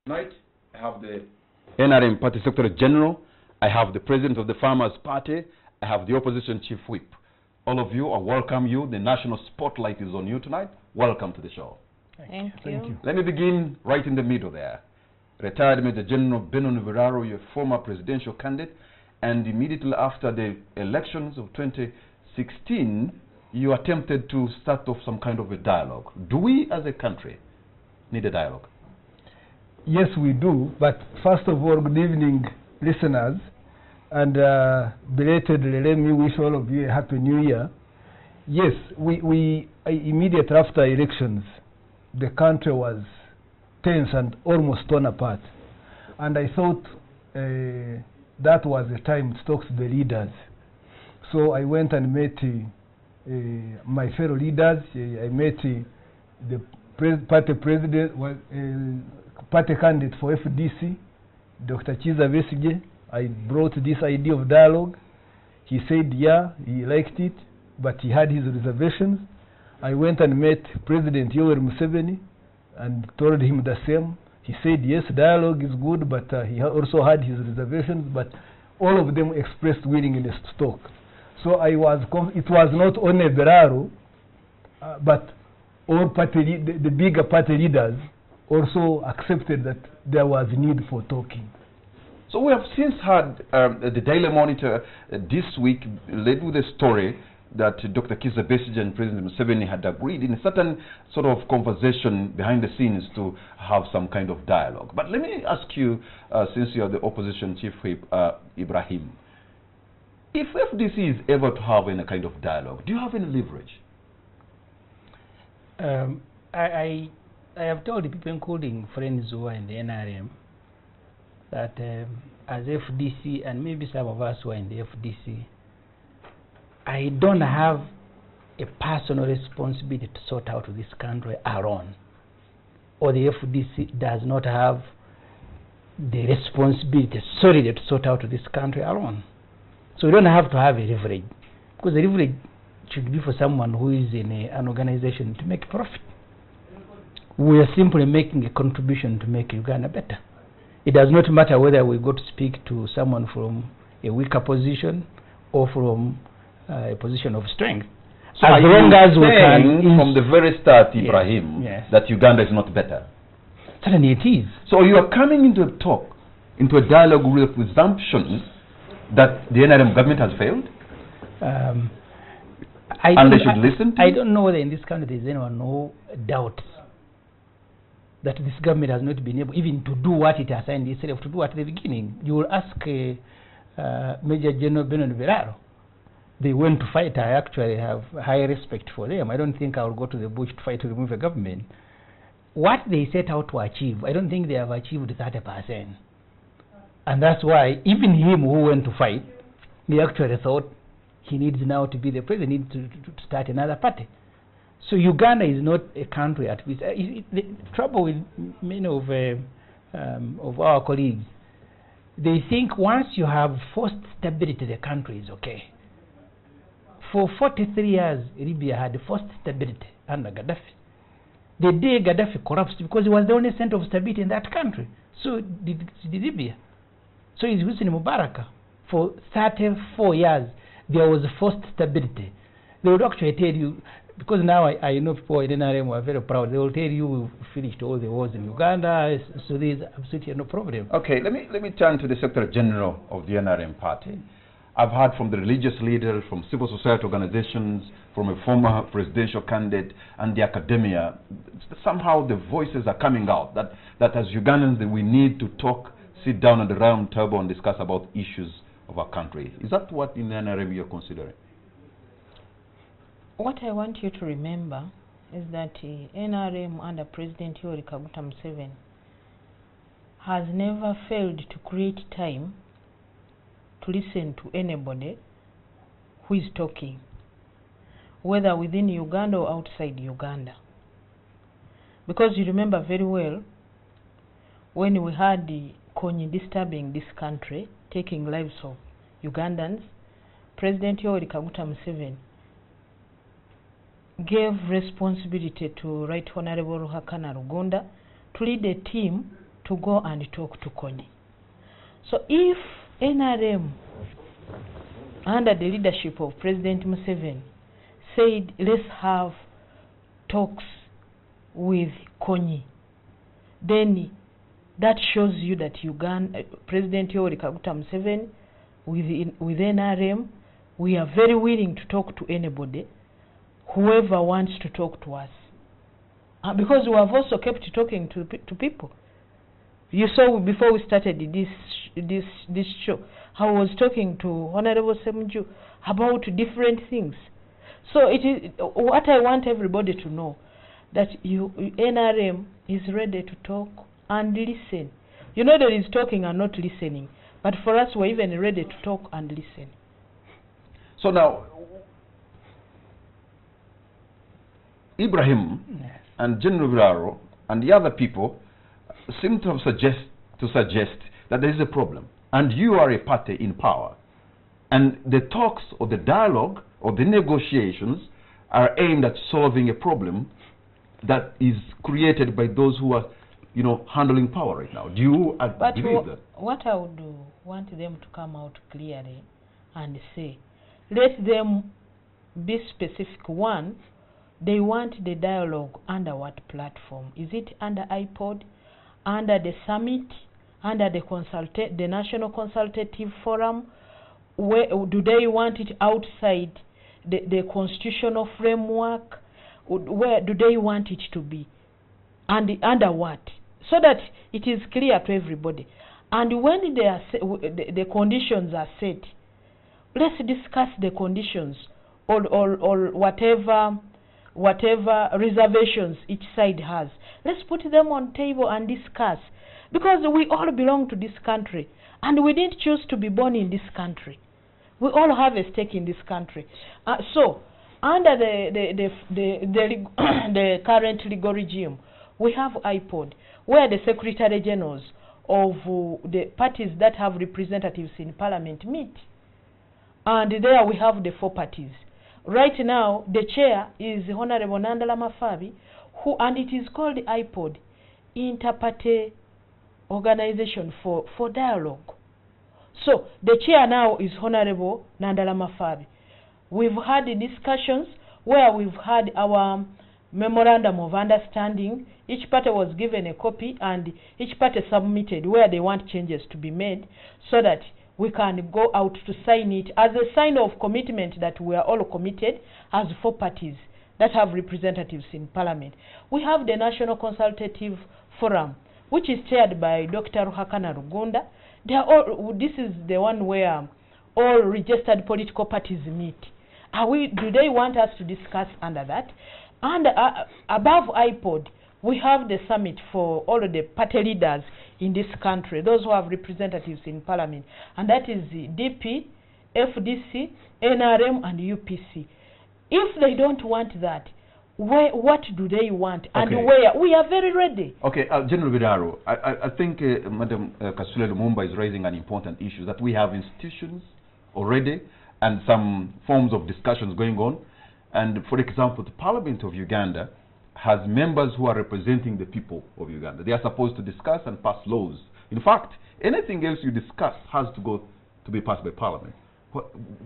Tonight, I have the NRM Party Secretary General, I have the President of the Farmers Party, I have the Opposition Chief Whip. All of you, I welcome you. The national spotlight is on you tonight. Welcome to the show. Thank you. Let me begin right in the middle there. Retired Major General Benon Viraro, your former presidential candidate, and immediately after the elections of 2016, you attempted to start off some kind of a dialogue. Do we as a country need a dialogue? Yes, we do. But first of all, good evening, listeners. And belatedly, let me wish all of you a happy new year. Yes, we immediately after elections, the country was tense and almost torn apart. And I thought that was the time to talk to the leaders. So I went and met my fellow leaders. I met the party president, party candidate for FDC, Dr. Chiza Besigye. I brought this idea of dialogue. He said, yeah, he liked it, but he had his reservations. I went and met President Yoweri Museveni and told him the same. He said, yes, dialogue is good, but he also had his reservations, but all of them expressed willingness to talk. So it was not only Beraro, but all party, the bigger party leaders also accepted that there was need for talking. So we have since had the Daily Monitor this week led with a story that Dr. Kizza Besigye and President Museveni had agreed in a certain sort of conversation behind the scenes to have some kind of dialogue. But let me ask you, since you are the opposition chief whip, Ibrahim, if FDC is ever to have any kind of dialogue, do you have any leverage? I have told the people, including friends who are in the NRM, that as FDC, and maybe some of us who are in the FDC, I don't have a personal responsibility to sort out this country alone. Or the FDC does not have the responsibility solely to sort out this country alone. So we don't have to have a leverage, because the leverage should be for someone who is in an organization to make profit. We are simply making a contribution to make Uganda better. It does not matter whether we go to speak to someone from a weaker position or from a position of strength. So as long as we can, from the very start, Ibrahim, yes, that Uganda is not better. Certainly it is. So you are coming into a talk, into a dialogue with presumptions that the NRM government has failed? And they should listen to I don't know whether in this country there is anyone who doubts that this government has not been able even to do what it assigned itself to do at the beginning. You will ask Major General Benon Viraro. They went to fight. I actually have high respect for them. I don't think I will go to the bush to fight to remove a government. What they set out to achieve, I don't think they have achieved 30%. And that's why even him who went to fight, he actually thought he needs now to be the president, needs to start another party. So Uganda is not a country at which the trouble with many of our colleagues, they think once you have forced stability, the country is okay. For 43 years, Libya had forced stability under Gaddafi. The day Gaddafi collapsed, because he was the only center of stability in that country, so did Libya. So is Hussein Mubarak. For 34 years, there was forced stability. They would actually tell you, because now I know people in NRM are very proud, they will tell you we finished all the wars in Uganda, so there is absolutely no problem. Okay, let me turn to the Secretary General of the NRM party. I've heard from the religious leaders, from civil society organizations, from a former presidential candidate and the academia. Somehow the voices are coming out that as Ugandans we need to talk, sit down at the round table and discuss about issues of our country. Is that what in the NRM you're considering? What I want you to remember is that NRM under President Yoweri Kaguta Museveni has never failed to create time to listen to anybody who is talking, whether within Uganda or outside Uganda. Because you remember very well, when we had the Konyi disturbing this country, taking lives of Ugandans, President Yoweri Kaguta Museveni gave responsibility to Right Honorable Ruhakana Rugunda to lead a team to go and talk to Kony. So if NRM, under the leadership of President Museveni, said, let's have talks with Kony, then that shows you that Uganda, President Yoweri Kaguta Museveni, with NRM, we are very willing to talk to anybody, whoever wants to talk to us. Because we have also kept talking to people. You saw before we started this show, I was talking to Honorable Semju about different things. So it is what I want everybody to know, that NRM is ready to talk and listen. You know, there is talking and not listening, but for us we're even ready to talk and listen. So now, Ibrahim and General Viraro and the other people seem to have suggest that there is a problem, and you are a party in power, and the talks or the dialogue or the negotiations are aimed at solving a problem that is created by those who are, you know, handling power right now. Do you believe that? What I would want them to come out clearly and say, let them be specific. One, they want the dialogue under what platform? Is it under IPOD, under the summit, under the National Consultative Forum? Where do they want it outside the constitutional framework? Where do they want it to be? And under what? So that it is clear to everybody. And when they are the conditions are set, let's discuss the conditions or whatever reservations each side has. Let's put them on table and discuss. Because we all belong to this country, and we didn't choose to be born in this country. We all have a stake in this country. So, under the current legal regime, we have IPOD, where the Secretary Generals of the parties that have representatives in Parliament meet. And there we have the 4 parties. Right now, the chair is Honorable Nandala Mafabi, and it is called IPOD, Inter-Party Organization for Dialogue. So, the chair now is Honorable Nandala Mafabi. We've had the discussions where we've had our memorandum of understanding. Each party was given a copy, and each party submitted where they want changes to be made, so that we can go out to sign it as a sign of commitment that we are all committed as 4 parties that have representatives in Parliament. We have the National Consultative Forum, which is chaired by Dr. Ruhakana Rugunda. This is the one where all registered political parties meet. Do they want us to discuss under that? And above IPOD, we have the summit for all of the party leaders in this country, those who have representatives in Parliament, and that is the DP, FDC, NRM, and UPC. If they don't want that, what do they want, and where? We are very ready. Okay, General Viraro, I think Madam Kasule Lumumba is raising an important issue, that we have institutions already and some forms of discussions going on. And for example, the Parliament of Uganda has members who are representing the people of Uganda. They are supposed to discuss and pass laws. In fact, anything else you discuss has to go to be passed by Parliament.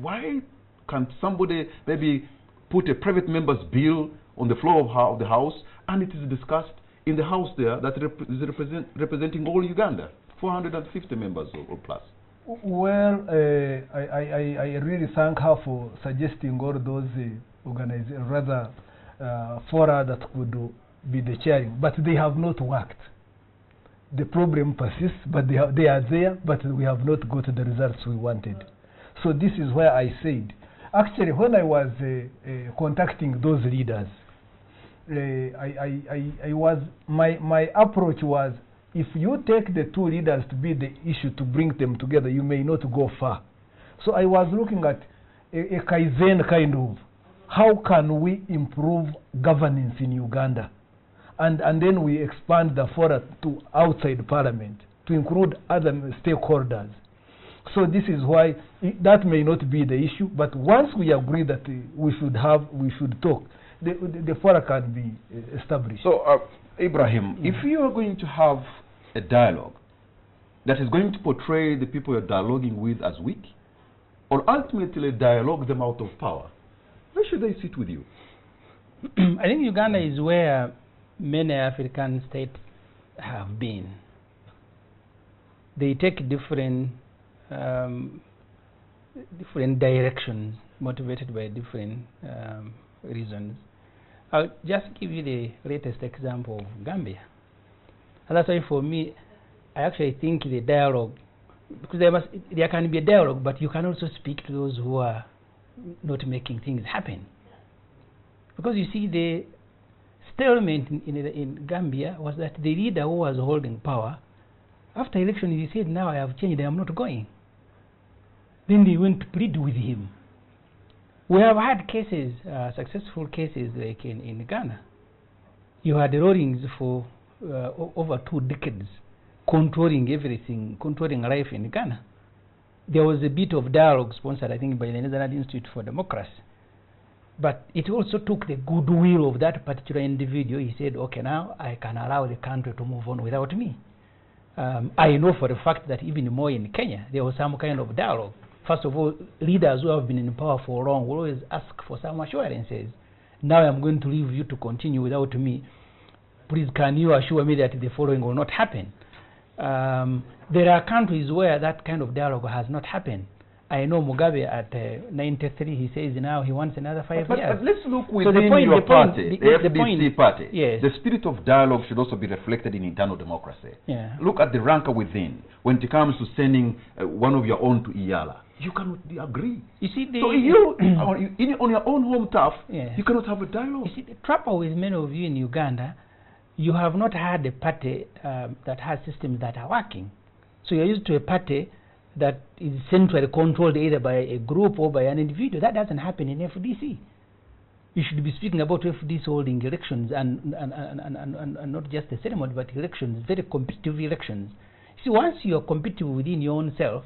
Why can't somebody maybe put a private member's bill on the floor of the House, and it is discussed in the House there that is representing all Uganda, 450 members or plus? Well, I really thank her for suggesting all those fora that could be the chairing, but they have not worked. The problem persists, but they are there, but we have not got the results we wanted. So this is where I said, actually, when I was contacting those leaders, my approach was, if you take the 2 leaders to be the issue to bring them together, you may not go far. So I was looking at a Kaizen kind of, how can we improve governance in Uganda? And then we expand the fora to outside Parliament to include other stakeholders. So this is why that may not be the issue, but once we agree that we should talk, the fora can be established. So, Ibrahim, if you are going to have a dialogue that is going to portray the people you're dialoguing with as weak, or ultimately dialogue them out of power? Where should they sit with you? I think Uganda is where many African states have been. They take different directions, motivated by different reasons. I'll just give you the latest example of Gambia. And that's why for me, I actually think the dialogue, because there can be a dialogue, but you can also speak to those who are not making things happen. Because you see, the stalemate in Gambia was that the leader who was holding power, after election, he said, now I have changed, I am not going. Then they went to plead with him. We have had cases, successful cases like in Ghana. You had rulings for over 2 decades, controlling everything, controlling life in Ghana. There was a bit of dialogue sponsored, I think, by the Netherlands Institute for Democracy. But it also took the goodwill of that particular individual. He said, okay, now I can allow the country to move on without me. I know for a fact that even more in Kenya, there was some kind of dialogue. First of all, leaders who have been in power for long will always ask for some assurances. Now I'm going to leave you to continue without me. Please, can you assure me that the following will not happen? There are countries where that kind of dialogue has not happened. I know Mugabe at 93, he says now he wants another 5 years. But let's look within your party, the FDC party. Yes. The spirit of dialogue should also be reflected in internal democracy. Yeah. Look at the rancor within. When it comes to sending one of your own to Iyala, you cannot agree. You see, so on your own home turf, yeah, you cannot have a dialogue. You see, the trouble with many of you in Uganda, you have not had a party that has systems that are working. So you're used to a party that is centrally controlled either by a group or by an individual. That doesn't happen in FDC. You should be speaking about FDC holding elections and not just a ceremony, but elections, very competitive elections. See, once you're competitive within your own self,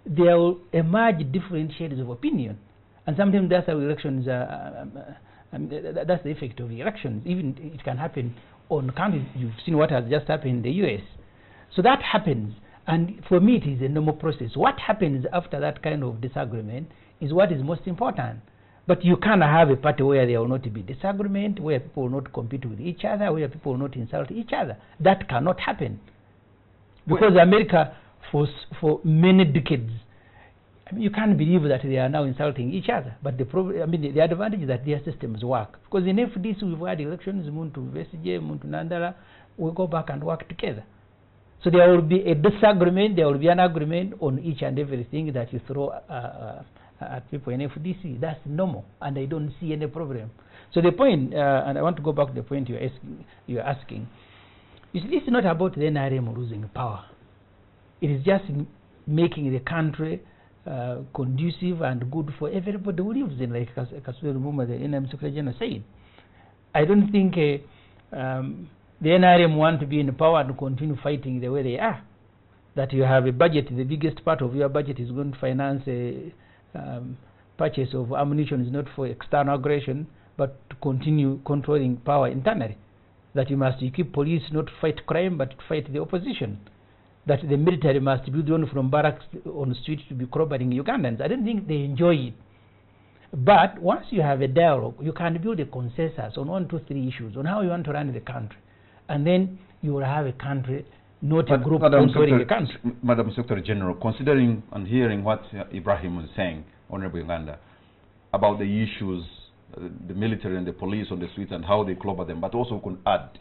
there will emerge different shades of opinion. And sometimes that's how elections that's the effect of elections. Even it can happen on countries. You've seen what has just happened in the US. So that happens. And for me, it is a normal process. What happens after that kind of disagreement is what is most important. But you can't have a party where there will not be disagreement, where people will not compete with each other, where people will not insult each other. That cannot happen. Because America, for many decades, I mean, you can't believe that they are now insulting each other. But the advantage is that their systems work. Because in FDC, we've had elections, Muntu Vesije, Muntu Nandala, we go back and work together. So there will be a disagreement, there will be an agreement on each and everything that you throw at people in FDC. That's normal, and I don't see any problem. So the point, and I want to go back to the point you're asking, is this is not about the NRM losing power. It is just making the country conducive and good for everybody who lives in, like Kasuri Muma, the NRM Secretary General, said. I don't think the NRM want to be in power and continue fighting the way they are. That you have a budget, the biggest part of your budget is going to finance a purchase of ammunition, is not for external aggression, but to continue controlling power internally. That you must equip police not to fight crime, but to fight the opposition. That the military must be drawn from barracks on the streets to be corroborating Ugandans. I don't think they enjoy it. But once you have a dialogue, you can build a consensus on 1, 2, 3 issues on how you want to run the country. And then you will have a country, not a group controlling the country. Madam Secretary General, considering and hearing what Ibrahim was saying, Honorable Uganda, about the issues, the military and the police on the streets and how they clobber them, but also can add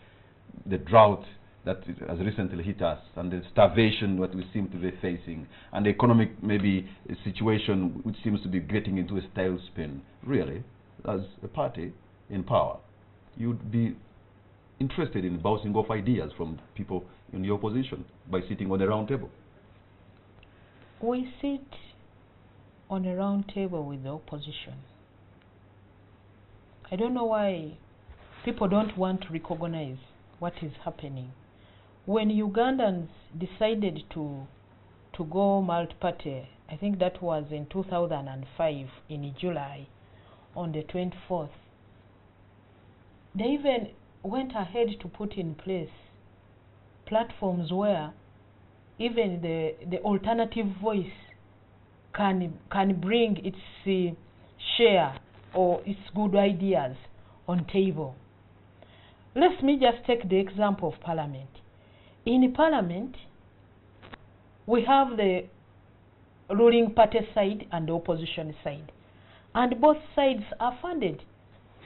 the drought that has recently hit us and the starvation that we seem to be facing and the economic maybe situation which seems to be getting into a tailspin. Really, as a party in power, you'd be interested in bouncing off ideas from people in the opposition by sitting on a round table? We sit on a round table with the opposition. I don't know why people don't want to recognize what is happening. When Ugandans decided to go multi-party, I think that was in 2005 in July on the 24th, they even went ahead to put in place platforms where even the alternative voice can bring its share or its good ideas on table. Let me just take the example of Parliament. In Parliament, we have the ruling party side and the opposition side, and both sides are funded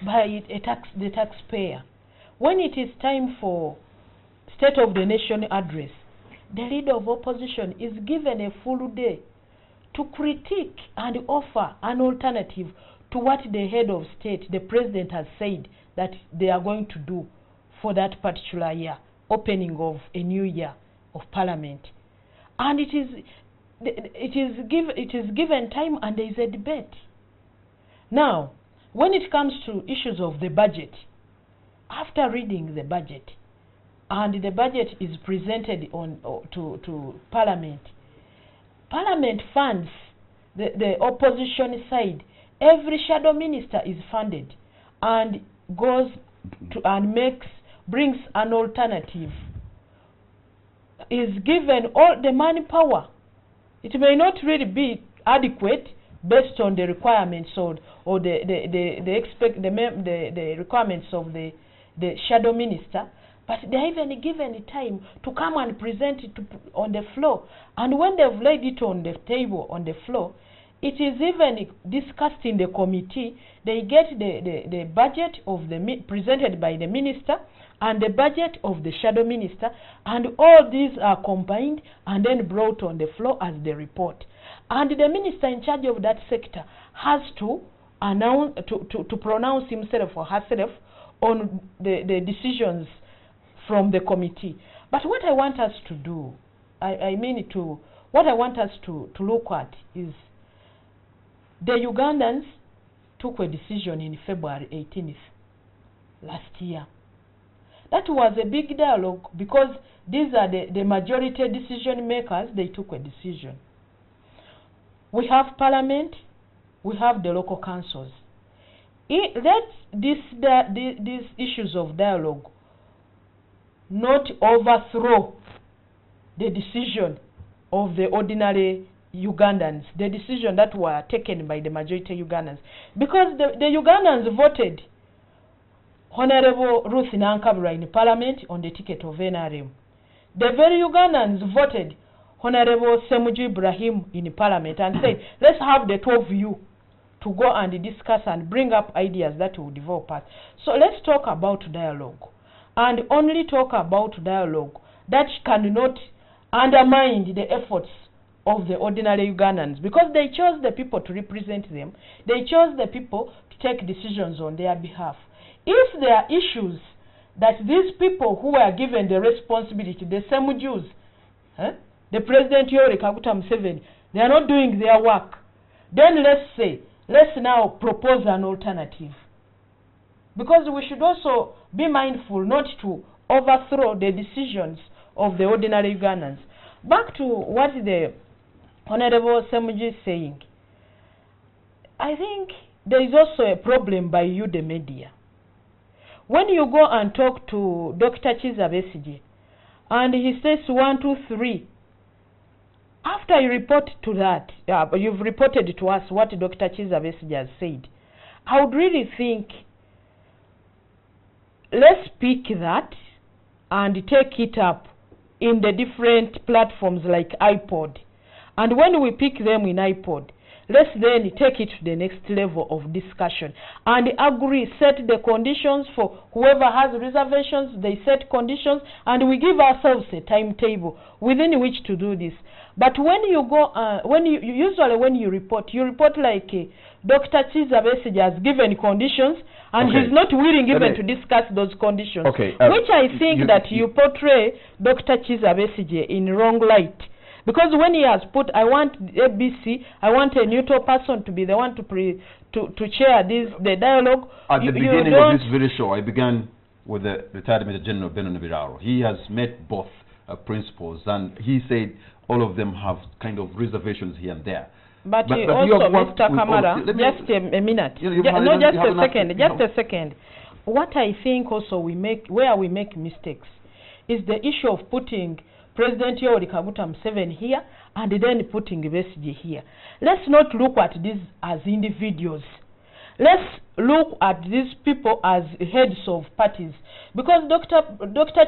by the taxpayer. When it is time for State of the Nation address, the leader of opposition is given a full day to critique and offer an alternative to what the head of state, the president, has said that they are going to do for that particular year, opening of a new year of Parliament. And it is given time, and there is a debate. Now, when it comes to issues of the budget, after reading the budget, and the budget is presented to Parliament, Parliament funds the opposition side. Every shadow minister is funded and goes to and brings an alternative. Is given all the manpower. It may not really be adequate based on the requirements or the requirements of the shadow minister, but they're even given time to come and present it on the floor. And when they've laid it on the table, on the floor, it is even discussed in the committee. They get the budget of presented by the minister and the budget of the shadow minister, and all these are combined and then brought on the floor as the report. And the minister in charge of that sector has to announce, to pronounce himself or herself on the decisions from the committee. But what I want us to do, what I want us to look at is the Ugandans took a decision in February 18th last year. That was a big dialogue because these are the majority decision makers. They took a decision. We have Parliament, we have the local councils. Let these issues of dialogue not overthrow the decision of the ordinary Ugandans, the decision that were taken by the majority Ugandans. Because the Ugandans voted Honorable Ruth Nankabura in Parliament on the ticket of NRM. The very Ugandans voted Honorable Semuju Ibrahim in Parliament and said, let's have the 2 of you to go and discuss and bring up ideas that will develop us. So let's talk about dialogue, and only talk about dialogue that cannot undermine the efforts of the ordinary Ugandans, because they chose the people to represent them. They chose the people to take decisions on their behalf. If there are issues that these people who are given the responsibility, the Semujus, the President Yoweri Kaguta Museveni, they are not doing their work, then let's now propose an alternative. Because we should also be mindful not to overthrow the decisions of the ordinary Ugandans. Back to what the Honorable Semuju is saying, I think there is also a problem by you, the media. When you go and talk to Dr. Kizza Besigye, and he says 1, 2, 3, after you report to that, you've reported to us what Dr. Kizza Besigye has said, I would really think, let's pick that and take it up in the different platforms like iPod. And when we pick them in iPod, let's then take it to the next level of discussion and agree, set the conditions for whoever has reservations. They set conditions, and we give ourselves a timetable within which to do this. But when you go, usually when you report like Dr. Kizza Besigye has given conditions, and he's not willing even to discuss those conditions, which I think that you portray Dr. Kizza Besigye in wrong light. Because when he has put, I want ABC, I want a neutral person to be the one to chair the dialogue. At the beginning of this very show, I began with the retired Major General Beno Nabiraro. He has met both principals, and he said all of them have kind of reservations here and there. But also, Mr. Kamara, just a minute. Just a second. What I think also where we make mistakes is the issue of putting President Yoweri Kaguta Museveni here and then putting Besigye here. Let's not look at these as individuals. Let's look at these people as heads of parties. Because Dr.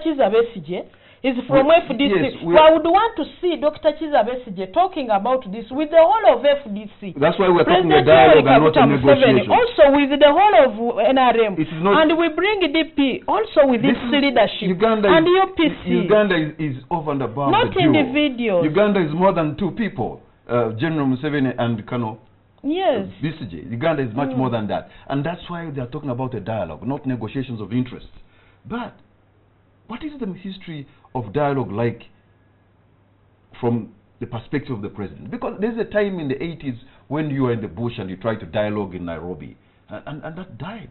Kizza Besigye is from FDC. Yes, I would want to see Dr. Kizza Besigye talking about this with the whole of FDC. That's why we're talking President a dialogue and not Kaguta a Museveni, negotiation. also with the whole of NRM. It is not, and we bring DP also with its leadership. Uganda and is, UPC. Uganda is over and above Not the duo. individuals. Uganda is more than two people, General Museveni and Kano. Yes. Besigye. Uganda is much more than that. And that's why they are talking about a dialogue, not negotiations of interests. But what is the history of dialogue like from the perspective of the president? Because there's a time in the 80s when you were in the bush and you tried to dialogue in Nairobi, and that died.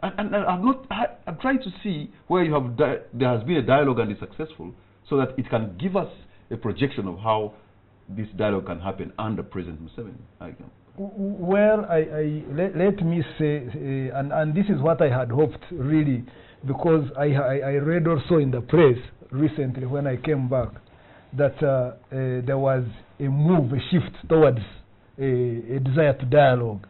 And I'm trying to see where you have there has been a dialogue and it's successful, so that it can give us a projection of how this dialogue can happen under President Museveni. Well, let me say, and this is what I had hoped really, because I read also in the press recently when I came back that there was a move, a shift towards a desire to dialogue.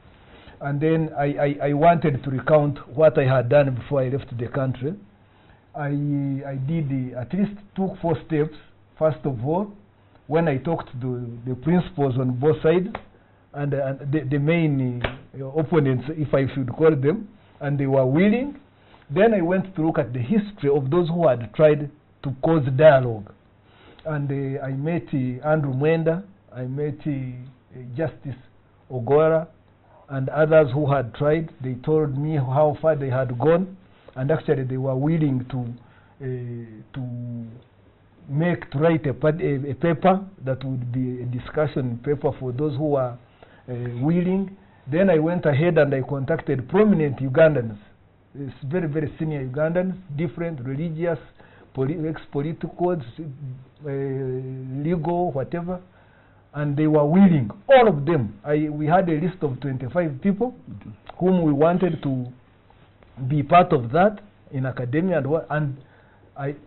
And then I wanted to recount what I had done before I left the country. I did at least took 4 steps. First of all, when I talked to the principals on both sides, and the main opponents, if I should call them, and they were willing. Then I went to look at the history of those who had tried to cause dialogue. And I met Andrew Mwenda, I met Justice Ogora, and others who had tried. They told me how far they had gone, and actually they were willing to write a paper that would be a discussion paper for those who were willing. Then I went ahead and I contacted prominent Ugandans. It's very, very senior Ugandans, different religious, ex-politicals, legal, whatever, and they were willing, all of them. We had a list of 25 people whom we wanted to be part of that in academia, and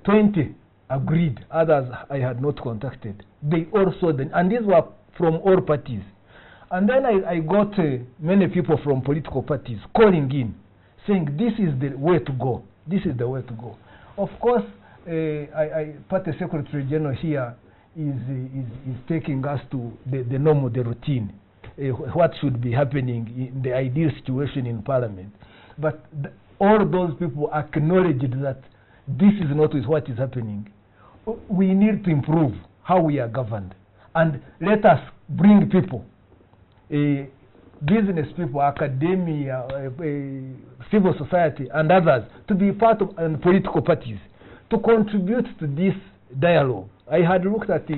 20 agreed, others I had not contacted. They also, and these were from all parties. And then I got many people from political parties calling in, saying this is the way to go. This is the way to go. Of course, Party Secretary General here is taking us to the normal, the routine, what should be happening in the ideal situation in Parliament. But all those people acknowledged that this is not what is happening. We need to improve how we are governed, and let us bring people, business people, academia, civil society, and others to be part of, and political parties to contribute to this dialogue. I had looked at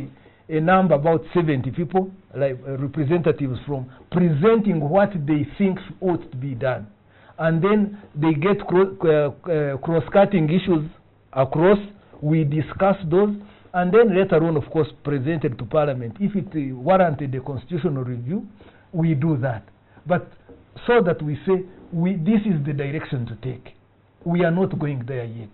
a number, about 70 people, like representatives from presenting what they think ought to be done. And then they get cross-cutting issues across. We discuss those, and then later on, of course, presented to Parliament. If it warranted a constitutional review, we do that. But so that we say, this is the direction to take. We are not going there yet.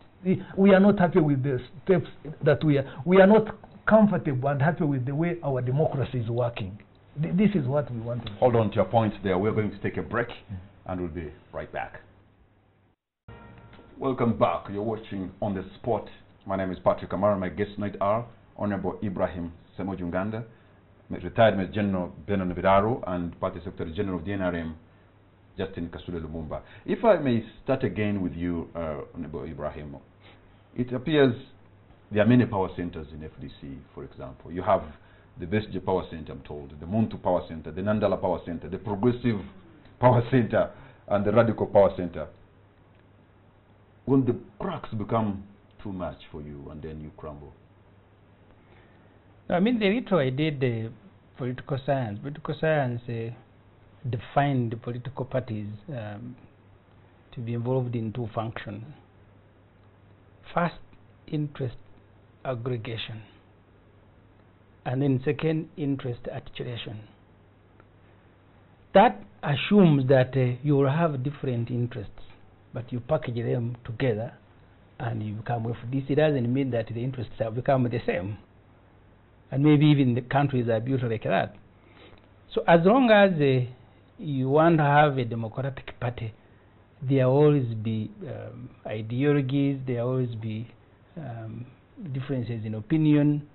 We are not happy with the steps that we are not comfortable and happy with the way our democracy is working. This is what we want to do. Hold on to your points there. We're going to take a break, and we'll be right back. Welcome back. You're watching On the Spot. My name is Patrick Amara. My guest tonight are Honorable Ibrahim Semoji Uganda, retired Major General Benon Biraru, and Party Secretary General of the NRM, Justin Kasule Lumumba. If I may start again with you, Honorable Ibrahim, it appears there are many power centers in FDC, for example. You have the Besigye Power Center, I'm told, the Muntu Power Center, the Nandala Power Center, the Progressive Power Center, and the Radical Power Center. When the cracks become too much for you and then you crumble? I mean, the little I did political science. Political science defined the political parties to be involved in 2 functions. First, interest aggregation, and then second, interest articulation. That assumes that you will have different interests, but you package them together and you become FDC, it doesn't mean that the interests have become the same. And maybe even the countries are built like that. So as long as you want to have a democratic party, there will always be ideologies, there will always be differences in opinion.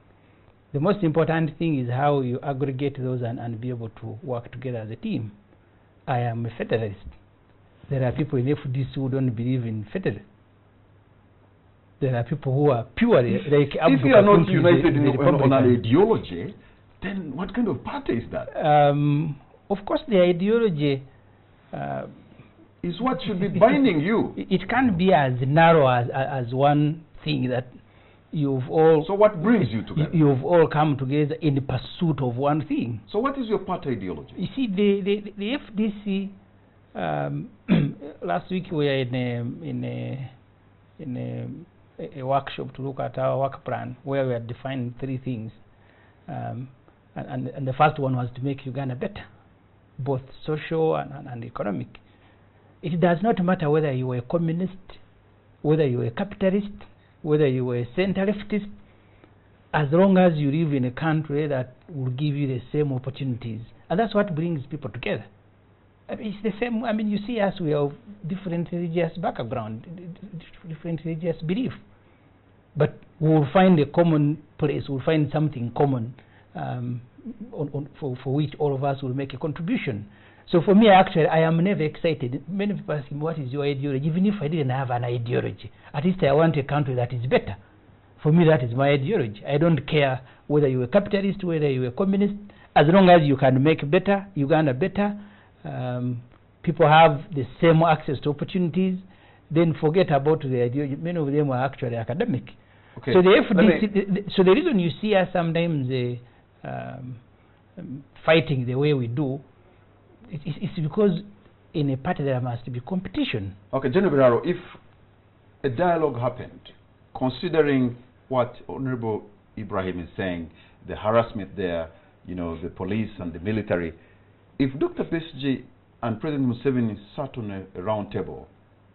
The most important thing is how you aggregate those and be able to work together as a team. I am a federalist. There are people in FDC who don't believe in federalism. There are people who are purely like if you are not united on an ideology, then what kind of party is that? Of course, the ideology is what should be binding you. It can't be as narrow as one thing that you've all. So what brings you together? You've all come together in the pursuit of one thing. So what is your party ideology? You see, the FDC. Last week we were in a workshop to look at our work plan where we had defined 3 things, and the first one was to make Uganda better, both social and economic. It does not matter whether you were a communist, whether you were a capitalist, whether you were a center-leftist, as long as you live in a country that will give you the same opportunities. And that's what brings people together. I mean, it's the same. I mean, you see us, we have different religious background, different religious belief. But we'll find a common place, we'll find something common for which all of us will make a contribution. So for me, actually, I am never excited. Many people ask me, what is your ideology? Even if I didn't have an ideology, at least I want a country that is better. For me, that is my ideology. I don't care whether you're a capitalist, whether you're a communist, as long as you can make better, Uganda better, people have the same access to opportunities, then forget about the ideology. Many of them are actually academic. Okay. So the FDC, so the reason you see us sometimes fighting the way we do, it's because in a party there must be competition. Okay, General Biraro, if a dialogue happened, considering what Honorable Ibrahim is saying, the harassment there, you know, the police and the military, if Dr. Besigye and President Museveni sat on a round table,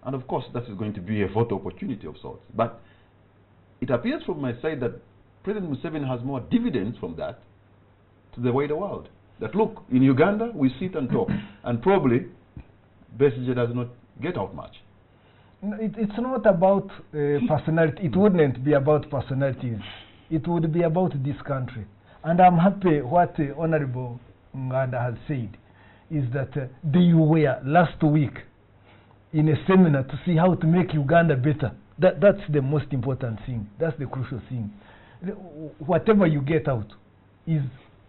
and of course that is going to be a photo opportunity of sorts, but it appears from my side that President Museveni has more dividends from that to the wider world. That look, in Uganda we sit and talk, and probably Besigye does not get out much. No, it's not about personality. It wouldn't be about personalities. It would be about this country. And I'm happy what Honorable Nganda has said, is that they were last week in a seminar to see how to make Uganda better. That's the most important thing. That's the crucial thing. Whatever you get out is,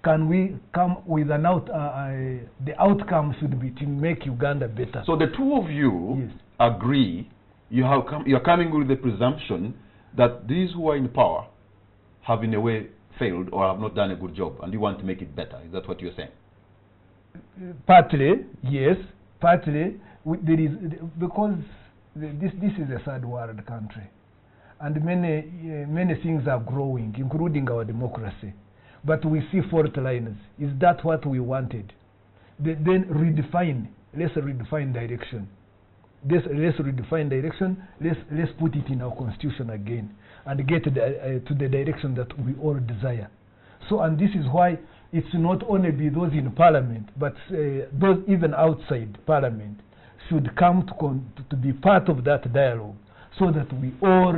can we come with an the outcome should be to make Uganda better. So the two of you yes. agree, you're coming with the presumption that these who are in power have in a way failed or have not done a good job, and you want to make it better. Is that what you're saying? Partly, yes. Partly, there is, because this is a third world country, and many things are growing, including our democracy. But we see fault lines. Is that what we wanted? Then redefine. Let's redefine direction. Let's redefine direction. Let's put it in our constitution again and get to the direction that we all desire. So, and this is why it's not only be those in parliament, but those even outside parliament should come to be part of that dialogue, so that we all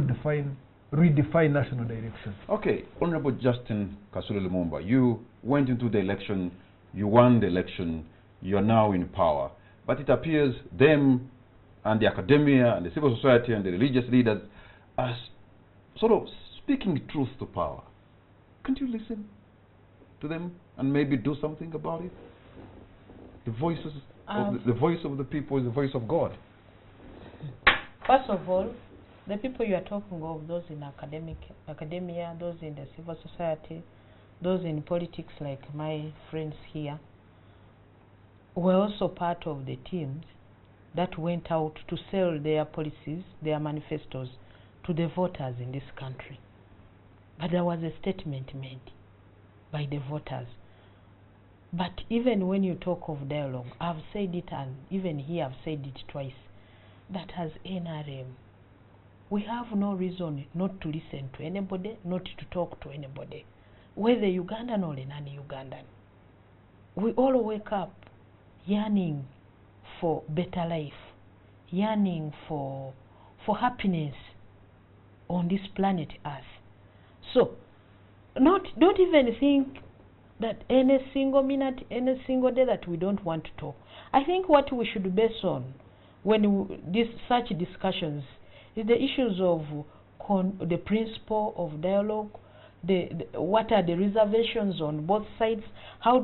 redefine national direction. Okay, Honorable Justin Kasule Lumumba, you went into the election, you won the election, you're now in power, but it appears them and the academia and the civil society and the religious leaders are sort of speaking truth to power. Can't you listen to them and maybe do something about it? The voices, the voice of the people is the voice of God. First of all, the people you are talking of, those in academia, those in the civil society, those in politics like my friends here, were also part of the teams that went out to sell their policies, their manifestos to the voters in this country. But there was a statement made by the voters. But even when you talk of dialogue, I've said it, and even here I've said it twice, that as NRM, we have no reason not to listen to anybody, not to talk to anybody, whether Ugandan or non-Ugandan. We all wake up yearning for better life, yearning for happiness on this planet Earth. So, don't even think that any single minute, any single day that we don't want to talk. I think what we should base on when such discussions is the issues of the principle of dialogue, what are the reservations on both sides, how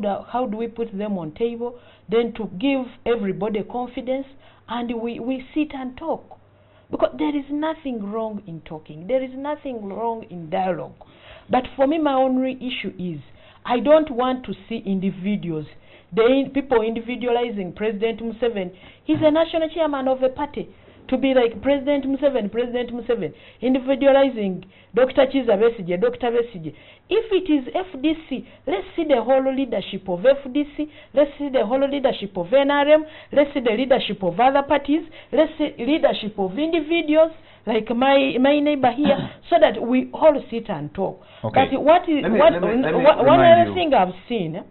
do we put them on table, then to give everybody confidence, and we sit and talk. Because there is nothing wrong in talking, there is nothing wrong in dialogue. But for me, my only issue is, I don't want to see individuals, people individualizing President Museveni. He's a national chairman of a party. To be like President Museveni, individualizing Dr. Kizza Besigye, Dr. Besigye. If it is FDC, let's see the whole leadership of FDC, let's see the whole leadership of NRM, let's see the leadership of other parties, let's see leadership of individuals, like my neighbor here, so that we all sit and talk. Okay. But one other thing I've seen,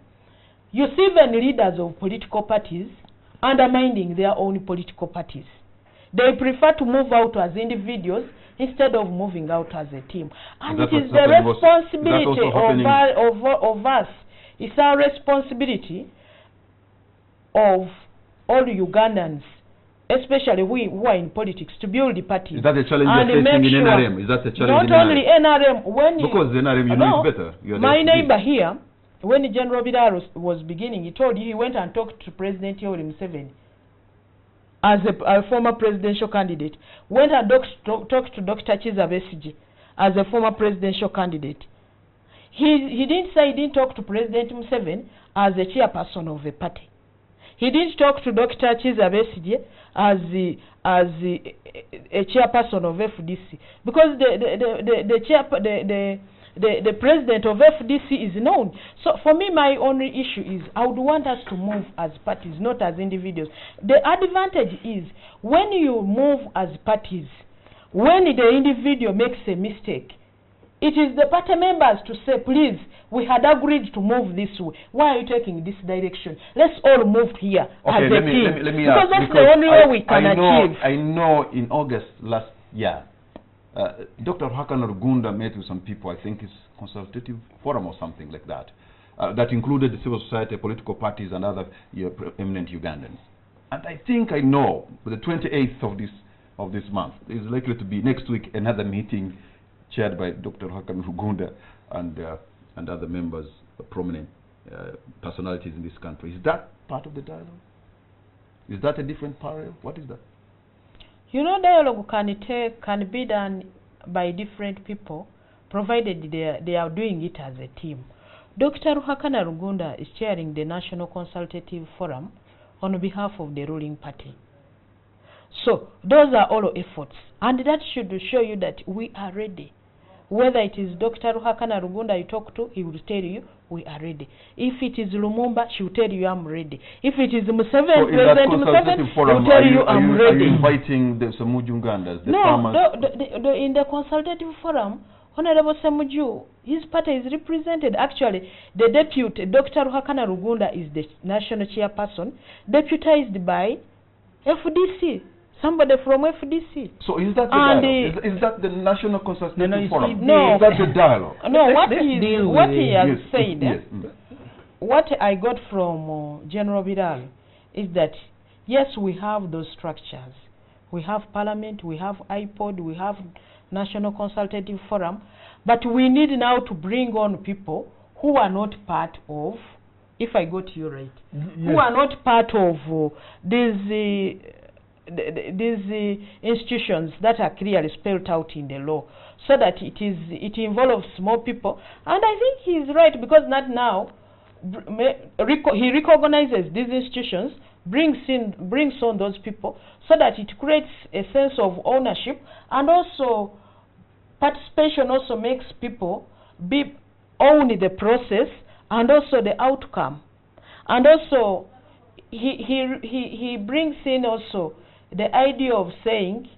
you see even leaders of political parties undermining their own political parties. They prefer to move out as individuals instead of moving out as a team. And it is the responsibility of us. It's our responsibility of all Ugandans, especially we who are in politics, to build the parties. Is that a challenge you're facing in NRM? Is that a challenge not only NRM. Because the NRM, you know it's better. My neighbor here, when General Bidaro was beginning, he told you he went and talked to President Yoweri Museveni. As a former presidential candidate, went and talked to Dr. Kizza Besigye as a former presidential candidate. He didn't say he didn't talk to President Museveni as a chairperson of a party. He didn't talk to Dr. Kizza Besigye as a chairperson of FDC, because the president of FDC is known. So for me, my only issue is I would want us to move as parties, not as individuals. The advantage is when you move as parties, when the individual makes a mistake, it is the party members to say, please, we had agreed to move this way. Why are you taking this direction? Let's all move here as a team. Let me because that's the only way we can achieve. I know in August last year, Dr. Hakana Rugunda met with some people, I think it's consultative forum or something like that, that included the civil society, political parties, and other eminent Ugandans. And I think I know, the 28th of this month, is likely to be next week another meeting chaired by Dr. Hakana Rugunda and other members, prominent personalities in this country. Is that part of the dialogue? Is that a different parallel? What is that? You know, dialogue can be done by different people, provided they are doing it as a team. Dr. Hakana Rugunda is chairing the National Consultative Forum on behalf of the ruling party. So, those are all efforts. And that should show you that we are ready. Whether it is Dr. Hakana Rugunda you talk to, he will tell you, we are ready. If it is Lumumba, she will tell you, I'm ready. If it is Museveni, President Museveni, he will tell you, I'm ready. Are you inviting the Samuju the farmers? No, in the consultative forum, Honorable Samuju, his party is represented. Actually, the deputy, Dr. Hakana Rugunda, is the national chairperson, deputized by FDC. Somebody from FDC. So is that the dialogue? Is that the National Consultative Forum? No. Is that the dialogue? No, what he has said, what I got from General Bidaro is that, yes, we have those structures. We have Parliament, we have IPOD, we have National Consultative Forum, but we need now to bring on people who are not part of, if I got you right, who are not part of these institutions that are clearly spelled out in the law, so that it involves more people. And I think he's right, because not now he recognizes these institutions, brings on those people, so that it creates a sense of ownership, and also participation also makes people own the process and also the outcome. And also he brings in also the idea of saying,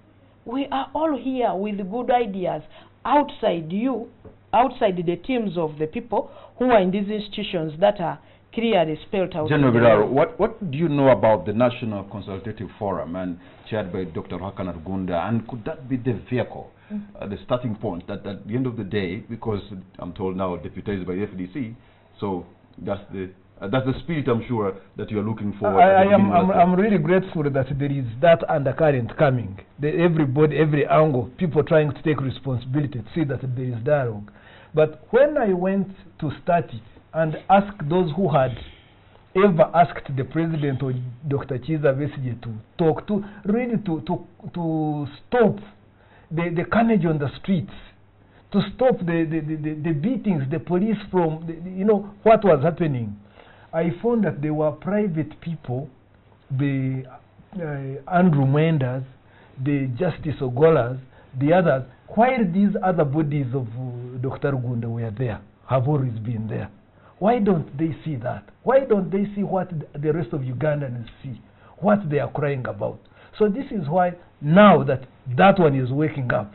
we are all here with good ideas outside you, outside the teams of the people who are in these institutions that are clearly spelled out. General Biraro, what do you know about the National Consultative Forum and chaired by Dr. Hakana Uganda, and could that be the vehicle, the starting point, that at the end of the day, because I'm told now deputized by the FDC, so that's the spirit, I'm sure, that you're looking for. I'm really grateful that there is that undercurrent coming. Everybody, every angle, people trying to take responsibility to see that there is dialogue. But when I went to start it and asked those who had ever asked the president or Dr. Kizza Besigye to talk to, really to stop the carnage on the streets, to stop the beatings, the police from, you know, what was happening, I found that there were private people, the Andrew Mwendas, the Justice Ogolas, the others, while these other bodies of Dr. Uganda were there, have always been there. Why don't they see that? Why don't they see what the rest of Ugandans see, what they are crying about? So this is why now that one is waking up,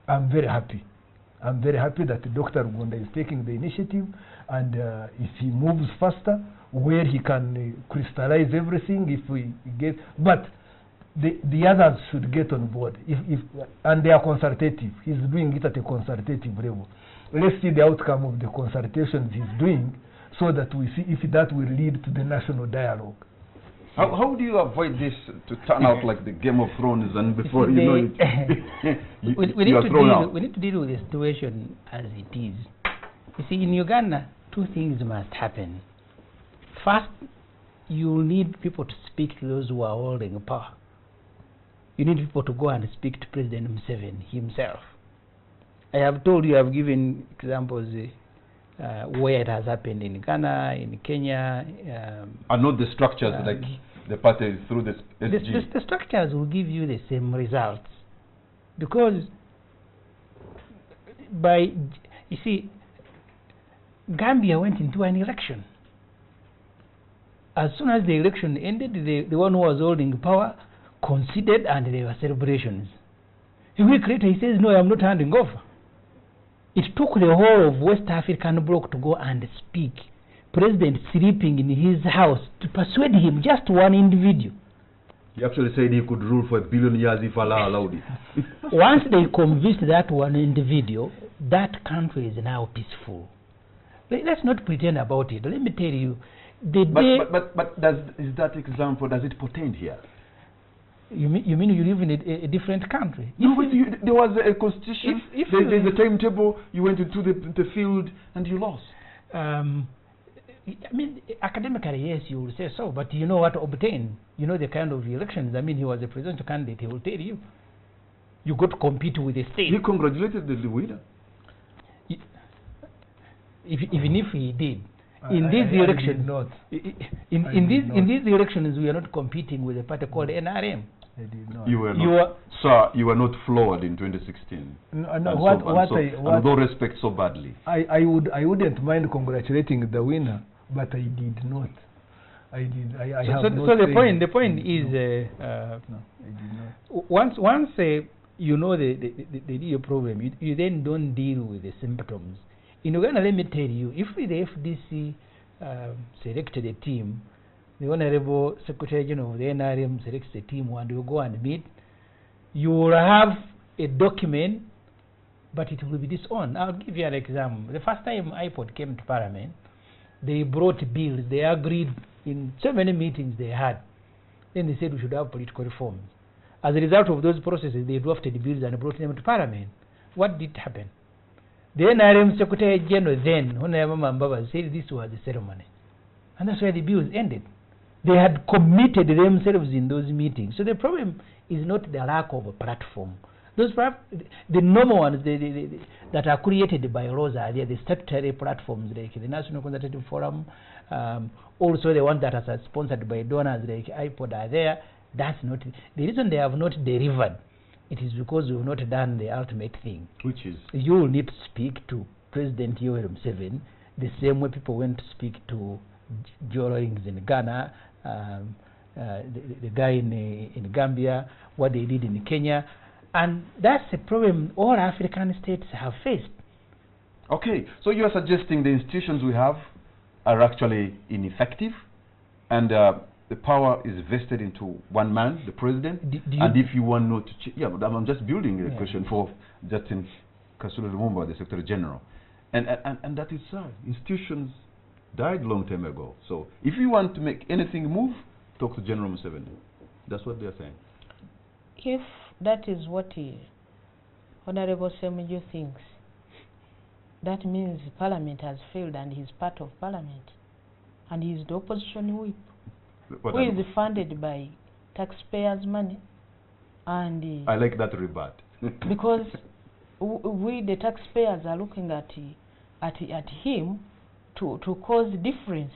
I'm very happy. I'm very happy that Dr. Uganda is taking the initiative, and if he moves faster, where he can crystallize everything, if we get, but the others should get on board, and they are consultative. He's doing it at a consultative level. Let's see the outcome of the consultations he's doing, so that we see if that will lead to the national dialogue. How do you avoid this to turn out like the Game of Thrones, and before you know it, you are thrown out? We need to deal with the situation as it is. You see, in Uganda, two things must happen. First, you need people to speak to those who are holding power. You need people to go and speak to President Museveni himself. I have told you, I have given examples where it has happened in Ghana, in Kenya. And not the structures like the party through the SG. The structures will give you the same results. Because you see, Gambia went into an election. As soon as the election ended, the one who was holding power conceded, and there were celebrations. A week later, he says, no, I'm not handing over. It took the whole of West African bloc to go and speak. President sleeping in his house to persuade him, just one individual. He actually said he could rule for 1 billion years if Allah allowed it. Once they convinced that one individual, that country is now peaceful. Let's not pretend about it. Let me tell you, but is that example, does it portend here? You mean you live in a different country? No, there was a constitution, there's a timetable, you went into the field and you lost. I mean, academically, yes, you will say so, but you know what to obtain. You know the kind of elections. I mean, he was a presidential candidate, he will tell you. You got to compete with the state. He congratulated the winner. Even if he did. In these elections, in these elections, we are not competing with a party called NRM. I did not. You were not. Sir, you were not flawed in 2016. No, with all respect, so badly. I wouldn't mind congratulating the winner, but I did not. I did. I have so not. So the point is, no, I did not. Once you know the real problem, you then don't deal with the symptoms. In Uganda, let me tell you, if the FDC selected a team, the Honorable Secretary General of the NRM selects a team and you go and meet, you will have a document, but it will be disowned. I'll give you an example. The first time IPOD came to Parliament, they brought bills, they agreed in so many meetings they had. Then they said we should have political reforms. As a result of those processes, they drafted bills and brought them to Parliament. What did happen? The NRM Secretary General then, Honorable Mambaba, said this was a ceremony. And that's why the bills ended. They had committed themselves in those meetings. So the problem is not the lack of a platform. Those the normal ones that are created by laws are there, the statutory platforms like the National Consultative Forum, also the ones that are sponsored by donors like IPOD are there. That's not the reason they have not delivered. It is because we have not done the ultimate thing. Which is? You will need to speak to President Yoweri Museveni the same way people went to speak to Joe Rawlings in Ghana, the guy in Gambia, what they did in Kenya. And that's a problem all African states have faced. Okay, so you are suggesting the institutions we have are actually ineffective, and the power is vested into one man, the president. And if you want not to, yeah, but I'm just building a question for Justin Kasula Lumumba, the Secretary General, and that is institutions died long time ago. So if you want to make anything move, talk to General Museveni. That's what they're saying. If that is what Honorable Semejo thinks, that means Parliament has failed and he's part of Parliament. And he's the opposition whip, who is funded by taxpayers' money. And I like that rebut. because we, the taxpayers, are looking at him to cause difference.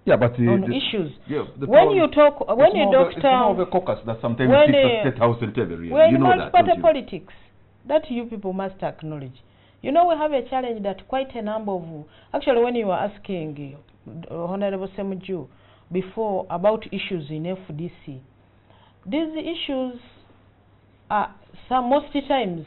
Yeah, but on issues. Yeah, when you talk, when you doctor, it's more of a caucus that sometimes sits at State House in Teberi. When you know that, multi-party politics, that you people must acknowledge. You know, we have a challenge that quite a number of, actually when you were asking Honorable Semejo before about issues in FDC, these issues are most times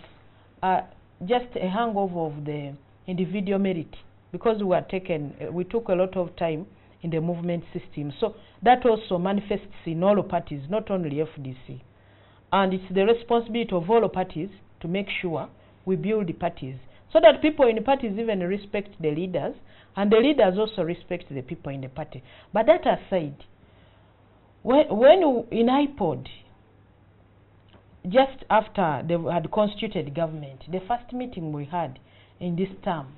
are just a hangover of the individual merit, because we took a lot of time in the movement system. So that also manifests in all parties, not only FDC. And it's the responsibility of all parties to make sure we build the parties, so that people in the parties even respect the leaders, and the leaders also respect the people in the party. But that aside, when in IPOD, just after they had constituted government, the first meeting we had in this term,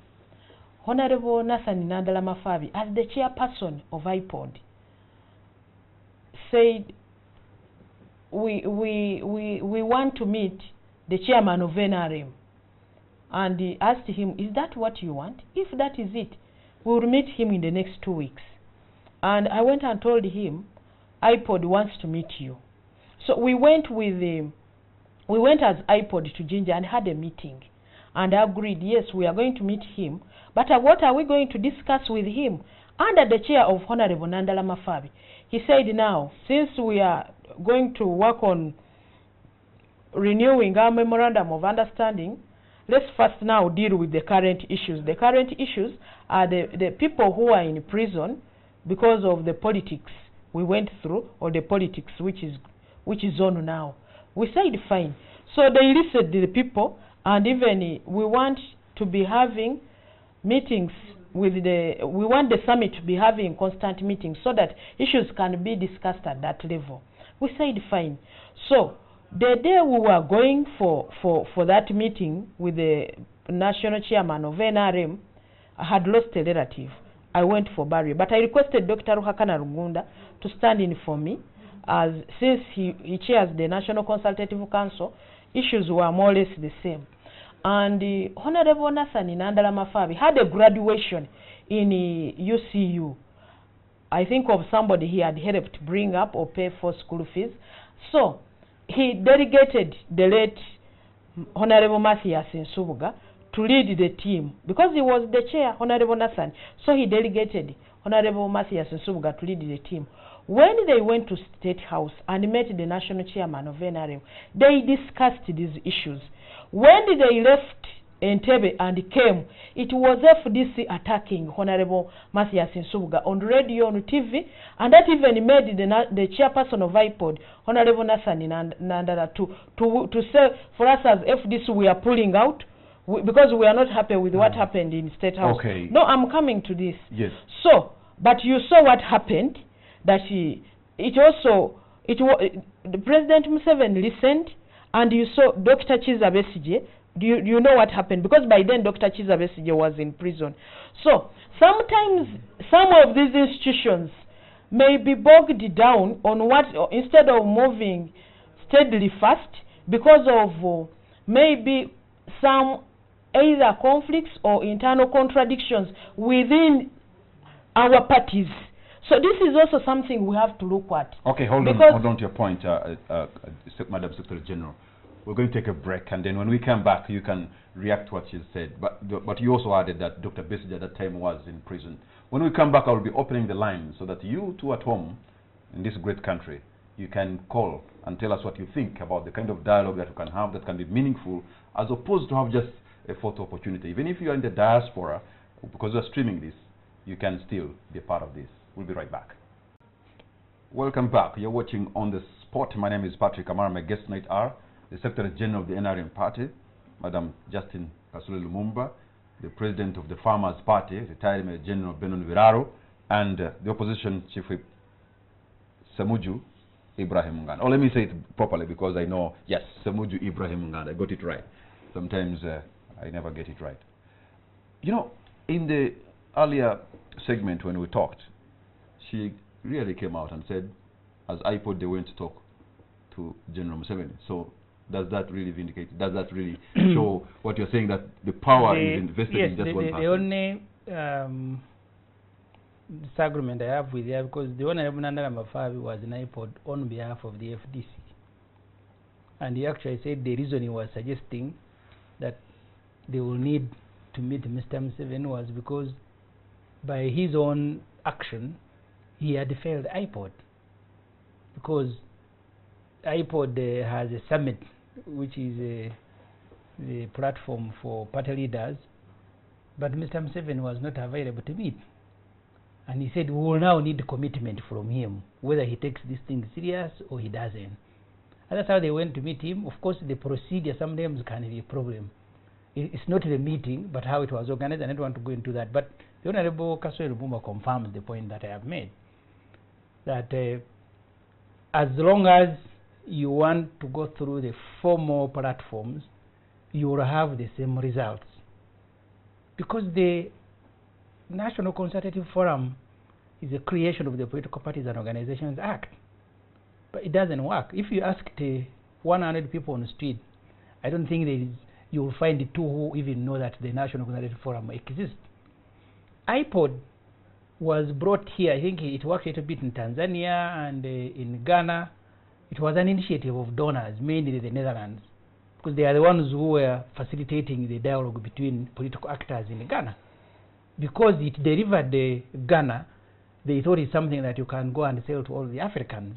Honorable Nathan Nandala Mafabi, as the chairperson of IPOD, said, we want to meet the chairman of NRM. And he asked him, is that what you want? If that is it, we will meet him in the next 2 weeks. And I went and told him, IPOD wants to meet you. So we went as IPOD to Jinja and had a meeting, and agreed, yes, we are going to meet him, but what are we going to discuss with him? Under the chair of Honorable Nandala Mafabi, he said, now, since we are going to work on renewing our memorandum of understanding, let's first now deal with the current issues. The current issues are the people who are in prison because of the politics we went through, or the politics which is on now. We said fine. So they listed the people, and even we want to be having meetings with we want the summit to be having constant meetings so that issues can be discussed at that level. We said fine. So the day we were going for that meeting with the national chairman of NRM, I had lost a relative. I went for burial, but I requested Dr. Ruhakana Rugunda to stand in for me, as since he chairs the National Consultative Council, issues were more or less the same. And the Honorable Nathan Nandala Mafabi had a graduation in UCU. I think of somebody he had helped bring up or pay for school fees. So he delegated the late Honorable Matthias Nsubuga to lead the team, because he was the chair, Honorable Nathan. So he delegated Honorable Matthias Nsubuga to lead the team. When they went to State House and met the national chairman of NRM, they discussed these issues. When they left Entebbe and came, it was FDC attacking Honorable Matthias Nsubuga on radio, on TV, and that even made the chairperson of IPOD, Honorable Nathan Nandala, to say, for us as FDC, we are pulling out, because we are not happy with what happened in State House. Okay. No, I'm coming to this. Yes. So, but you saw what happened, that the President Museveni listened, and you saw Dr. Chiza Besigye. Do you know what happened? Because by then Dr. Chiza Besigye was in prison. So sometimes some of these institutions may be bogged down on what, instead of moving steadily fast, because of maybe some either conflicts or internal contradictions within our parties. So this is also something we have to look at. Okay, hold on to your point, Madam Secretary General. We're going to take a break, and then when we come back, you can react to what she said. But you also added that Dr. Besigye at that time was in prison. When we come back, I will be opening the line so that you two at home in this great country you can call and tell us what you think about the kind of dialogue that we can have that can be meaningful, as opposed to have just a photo opportunity. Even if you are in the diaspora, because we're streaming this, you can still be a part of this. We'll be right back. Welcome back. You're watching On the Spot. My name is Patrick Amara. My guest tonight are the Secretary General of the NRM Party, Madam Justin Kasule Lumumba, the President of the Farmers Party, retired Major General Benon Viraro, and the Opposition Chief Whip, Semuju Ibrahim Nganda. Oh, let me say it properly because I know, yes, Semuju Ibrahim Nganda. I got it right. Sometimes I never get it right. You know, in the earlier segment when we talked, she really came out and said, as IPOD, they went to talk to General Museveni. So does that really vindicate, does that really show what you're saying, that the power is invested in just one person? The only disagreement I have with her, because the Honorable Nandala Mafabi was in IPOD on behalf of the FDC. And he actually said the reason he was suggesting that they will need to meet Mr. Museveni was because by his own action, he had failed IPOD. Because IPOD has a summit, which is the platform for party leaders, but Mr. Museveni was not available to meet. And he said, we will now need commitment from him, whether he takes this thing serious or he doesn't. And that's how they went to meet him. Of course, the procedure sometimes can be a problem. It's not the meeting, but how it was organized. I don't want to go into that. But the Honorable Kasule Lumumba confirms the point that I have made, that as long as you want to go through the formal platforms, you will have the same results. Because the National Consultative Forum is a creation of the Political Parties and Organizations Act. But it doesn't work. If you asked 100 people on the street, I don't think you will find two who even know that the National Consultative Forum exists. IPOD was brought here, I think it worked a little bit in Tanzania and in Ghana. It was an initiative of donors, mainly the Netherlands, because they are the ones who were facilitating the dialogue between political actors in Ghana. Because it delivered Ghana, they thought it's something that you can go and sell to all the Africans.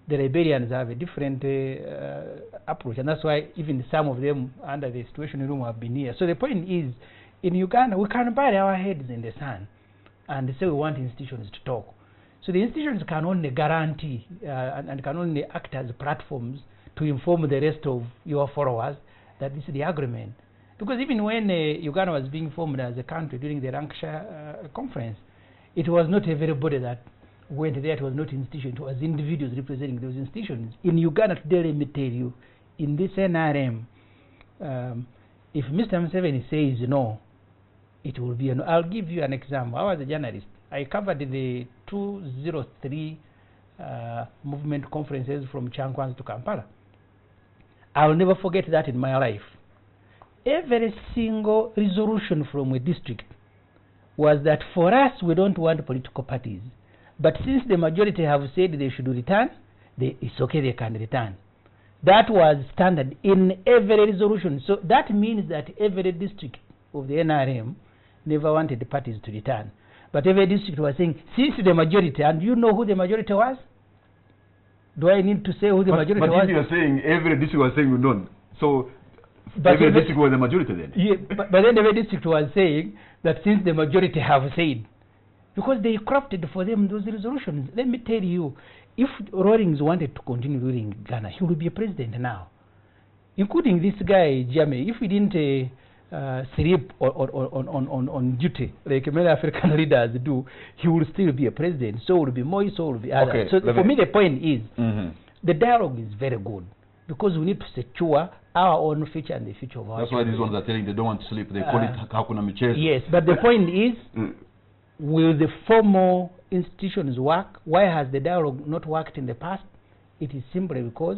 The Liberians have a different approach, and that's why even some of them under the Situation Room have been here. So the point is, in Uganda, we can bury our heads in the sand and say we want institutions to talk. So the institutions can only guarantee and can only act as platforms to inform the rest of your followers that this is the agreement. Because even when Uganda was being formed as a country during the Lancashire conference, it was not everybody that went there. It was not institutions, it was individuals representing those institutions. In Uganda today, let me tell you, in this NRM, if Mr. Museveni says no, it will be a no. I'll give you an example. I was a journalist. I covered the 203 movement conferences from Chankwanza to Kampala. I'll never forget that in my life. Every single resolution from a district was that for us, we don't want political parties. But since the majority have said they should return, it's okay, they can return. That was standard in every resolution. So that means that every district of the NRM never wanted the parties to return. But every district was saying, since the majority, and you know who the majority was? Do I need to say who the majority was? But if you're saying every district was saying we don't, so every district was the majority then? Yeah, but then every district was saying that since the majority have said, because they crafted for them those resolutions. Let me tell you, if Rawlings wanted to continue ruling Ghana, he would be a president now. Including this guy, Jammeh, if he didn't sleep on duty, like many African leaders do, he would still be a president. So would be Moi, so would be others. Okay, so for me, the point is, the dialogue is very good, because we need to secure our own future and the future of our That's why these ones are telling they don't want to sleep. They call it Hakuna Michezo. Yes, but the point is, will the formal institutions work? Why has the dialogue not worked in the past? It is simply because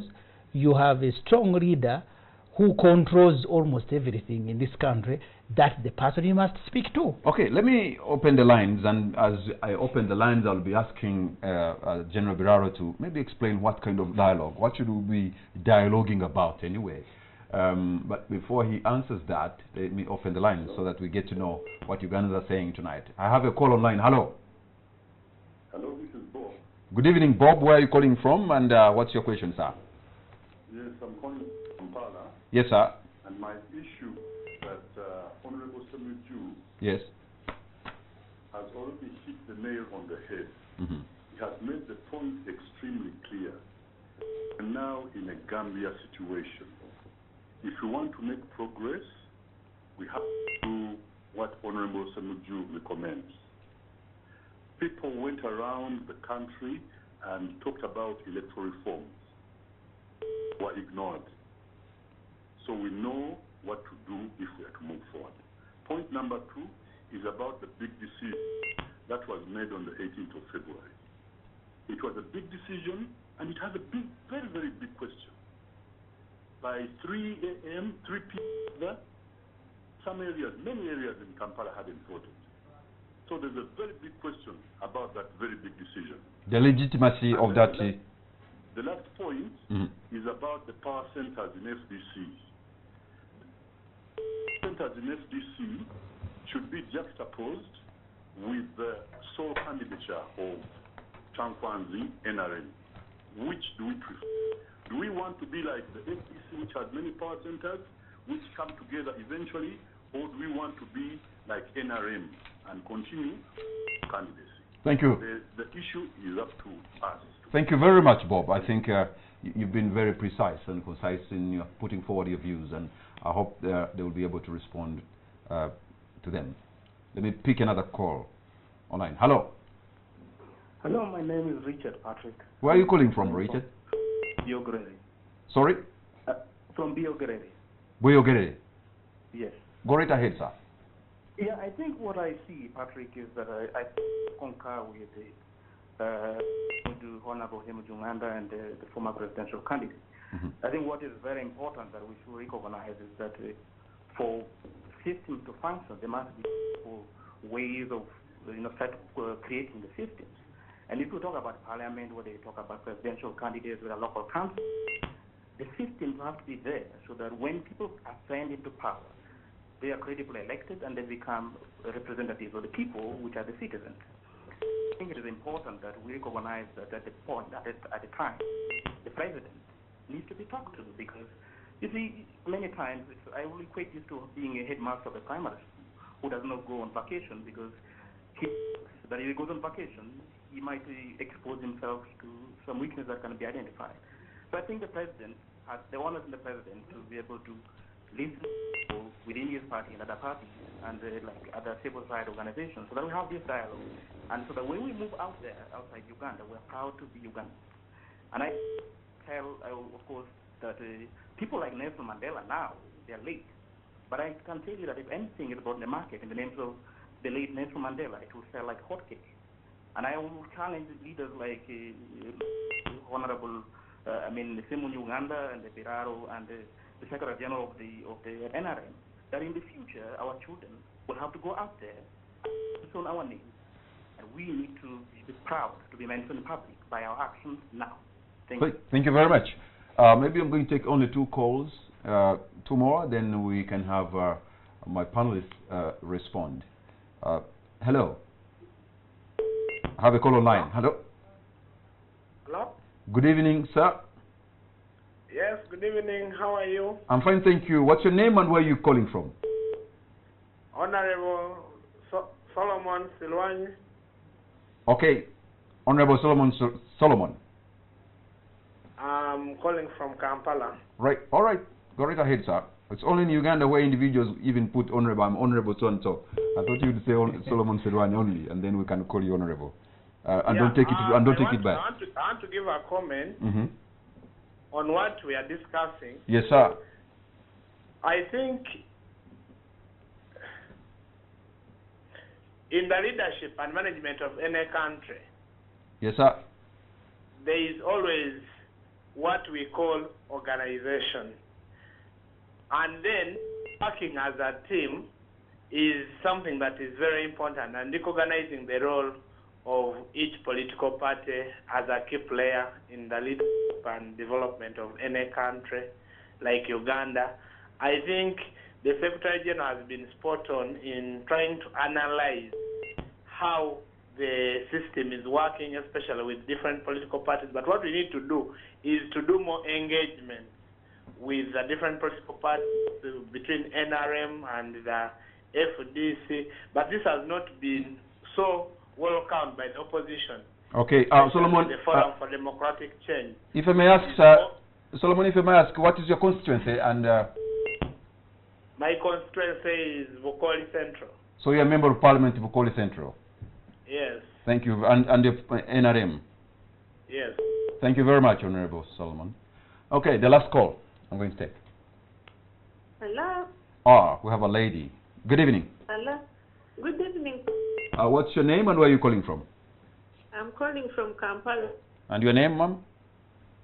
you have a strong leader who controls almost everything in this country. That's the person you must speak to. Okay, let me open the lines, and as I open the lines, I'll be asking General Biraro to maybe explain what kind of dialogue, what should we be dialoguing about anyway. But before he answers that, let me open the lines so that we get to know what Ugandans are saying tonight. I have a call online. Hello. Hello, this is Bo. Good evening, Bob. Where are you calling from, and what's your question, sir? Yes, I'm calling from Kampala. Yes, sir. And my issue that Honorable Semuju Yes. has already hit the nail on the head. Mm-hmm. He has made the point extremely clear. And now in a Gambia situation, if we want to make progress, we have to do what Honorable Semuju recommends. People went around the country and talked about electoral reforms, were ignored. So we know what to do if we are to move forward. Point number 2 is about the big decision that was made on the 18th of February. It was a big decision, and it has a big, very, very big question. By 3 a.m., 3 p.m., some areas, many areas in Kampala hadn't voted. So there's a very big question about that very big decision. The legitimacy of that. The last point is about the power centers in FDC. Centers in FDC should be juxtaposed with the sole candidature of Chankwanzi NRM. Which do we prefer? Do we want to be like the FDC, which has many power centers, which come together eventually, or do we want to be like NRM and continue candidacy? Thank you. The issue is up to us. Thank you very much, Bob. I think you've been very precise and concise in your putting forward your views, and I hope they will be able to respond to them. Let me pick another call online. Hello. Hello, my name is Richard Patrick. Where are you calling from, Richard? Biogrere. Sorry? From Biogrere. Biogrere. Yes. Go right ahead, sir. Yeah, I think what I see, Patrick, is that I concur with the Honorable Uganda and the former presidential candidate. I think what is very important that we should recognize is that for systems to function, there must be ways of start creating the systems. And if you talk about parliament, whether you talk about presidential candidates with a local council, the systems have to be there so that when people are sent into power, they are credibly elected and they become representatives of the people, which are the citizens. I think it is important that we recognize that at the point, at the time, the president needs to be talked to, because you see, many times I will equate this to being a headmaster of a primary school who does not go on vacation, because that if he goes on vacation, he might expose himself to some weakness that can be identified. So I think the president has the onus in the president to be able to listen to people within his party and other parties and like other civil society organizations, so that we have this dialogue. And so that when we move out there, outside Uganda, we're proud to be Ugandans. And I tell, of course, that people like Nelson Mandela now, they're late. But I can tell you that if anything is about the market in the names of the late Nelson Mandela, it will sell like hotcakes. And I will challenge leaders like Honorable, Simon Uganda and the Biraro and the Secretary General of the NRM, that in the future our children will have to go out there and sound our names. And we need to be proud to be mentioned in public by our actions now. Thank you. Thank you very much. Maybe I'm going to take only 2 calls, 2 more, then we can have my panelists respond. Hello. I have a call online. Hello. Hello? Good evening, sir. Yes, good evening. How are you? I'm fine, thank you. What's your name and where are you calling from? Honorable Solomon Silwani. Okay. Honorable Solomon. I'm calling from Kampala. Right. All right. Go right ahead, sir. It's only in Uganda where individuals even put honorable. I'm honorable so and so. I thought you'd say Solomon Silwani only, and then we can call you honorable. And don't take it back. I want to give a comment on what we are discussing. Yes, sir. I think in the leadership and management of any country, yes, sir. there is always what we call organization. And then working as a team is something that is very important, and recognizing the role of each political party as a key player in the leadership and development of any country like Uganda. I think the Secretary General has been spot on in trying to analyze how the system is working, especially with different political parties. But what we need to do is to do more engagement with the different political parties between NRM and the FDC. But this has not been so welcomed by the opposition. Okay, Solomon. The Forum for Democratic Change. If I may ask, Solomon, if I may ask, what is your constituency? And my constituency is Vukoli Central. so you're a member of Parliament in Vukoli Central. Yes. Thank you, and the NRM. Yes. Thank you very much, Honorable Solomon. Okay, the last call I'm going to take. Hello. Ah, we have a lady. Good evening. Hello. Good evening. What's your name and where are you calling from? I'm calling from Kampala. And your name, ma'am?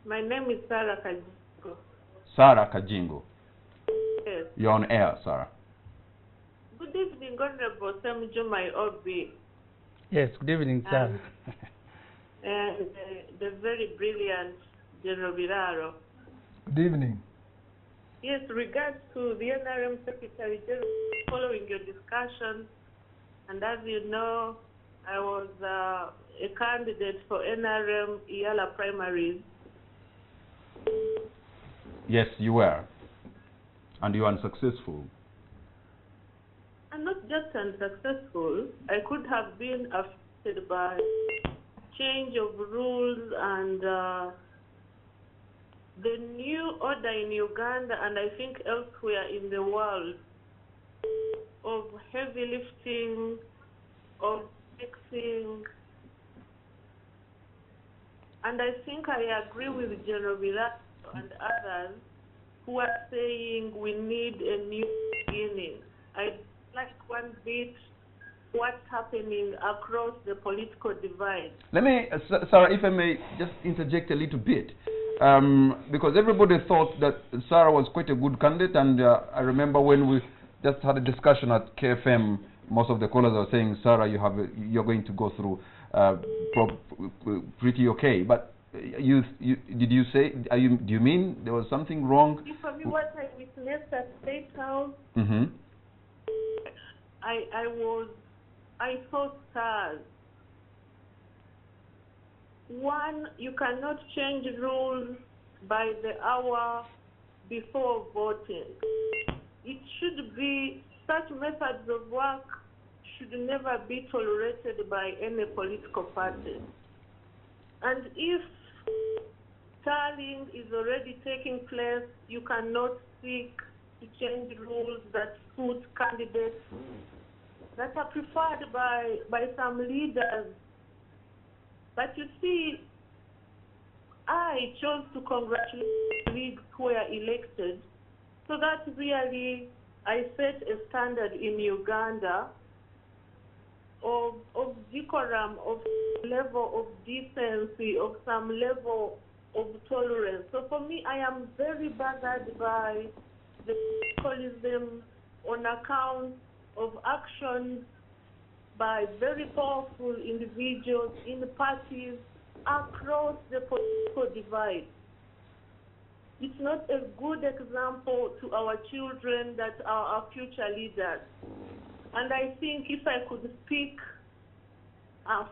My name is Sarah Kajingo. Sarah Kajingo. Yes. You're on air, Sarah. Good evening, Honorable Sam Jumai Obi. Yes, good evening, sir. And the very brilliant General Biraro. Good evening. Yes, regards to the NRM Secretary General, following your discussion, and as you know, I was a candidate for NRM Iyala primaries. Yes, you were. And you were unsuccessful. I'm not just unsuccessful. I could have been affected by change of rules and the new order in Uganda and I think elsewhere in the world of heavy lifting, of fixing. And I think I agree with General Villa and others who are saying we need a new beginning. I like one bit what's happening across the political divide. Let me, Sarah, if I may just interject a little bit. Because everybody thought that Sarah was quite a good candidate, and I remember when we just had a discussion at KFM, most of the callers were saying, Sarah, you're going to go through pretty okay. But do you mean there was something wrong? For me, what I witnessed at State House, I saw stars. One, you cannot change rules by the hour before voting. It should be, such methods of work should never be tolerated by any political party. And if tallying is already taking place, you cannot seek to change rules that suit candidates that are preferred by some leaders. But you see, I chose to congratulate colleagues who were elected, so that really I set a standard in Uganda of decorum, of level of decency, of some level of tolerance. So for me, I am very bothered by the radicalism on account of actions by very powerful individuals in parties across the political divide. It's not a good example to our children that are our future leaders. And I think if I could speak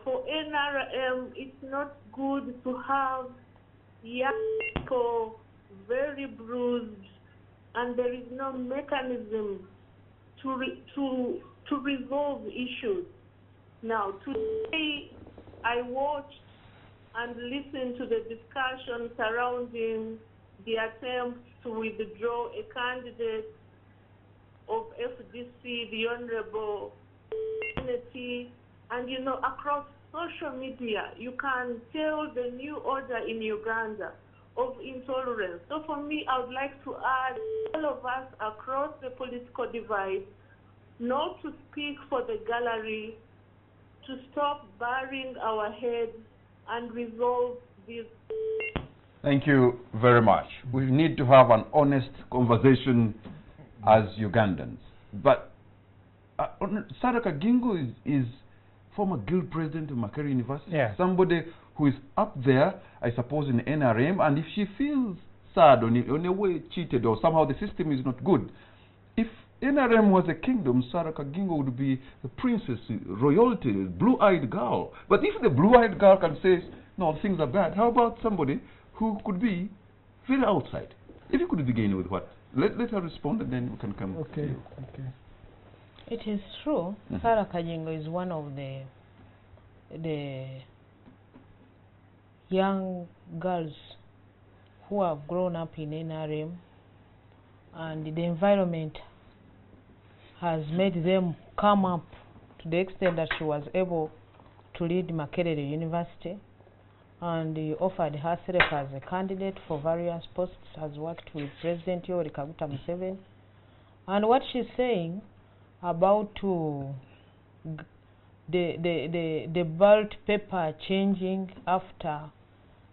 for NRM, it's not good to have young people very bruised, and there is no mechanism to resolve issues. Now, today I watched and listened to the discussion surrounding the attempt to withdraw a candidate of FDC, the Honorable Kennedy, and you know, across social media, you can tell the new order in Uganda of intolerance. So for me, I would like to add all of us across the political divide not to speak for the gallery, to stop burying our heads and resolve this. Thank you very much. We need to have an honest conversation as Ugandans. But Sarah Kajingo is former guild president of Makerere University. Yeah. Somebody who is up there, I suppose, in NRM, and if she feels sad or in a way cheated or somehow the system is not good, if NRM was a kingdom, Sarah Kagingo would be a princess, royalty, blue-eyed girl. But if the blue-eyed girl can say, no, things are bad, how about somebody who could be very outside? If you could begin with what? Let her respond and then we can come. Okay. It is true. Sarah Kagingo is one of the young girls who have grown up in NRM, and the environment has made them come up to the extent that she was able to lead Makerere University, and offered herself as a candidate for various posts, has worked with President Yoweri Kaguta Museveni. And what she's saying about the ballot paper changing after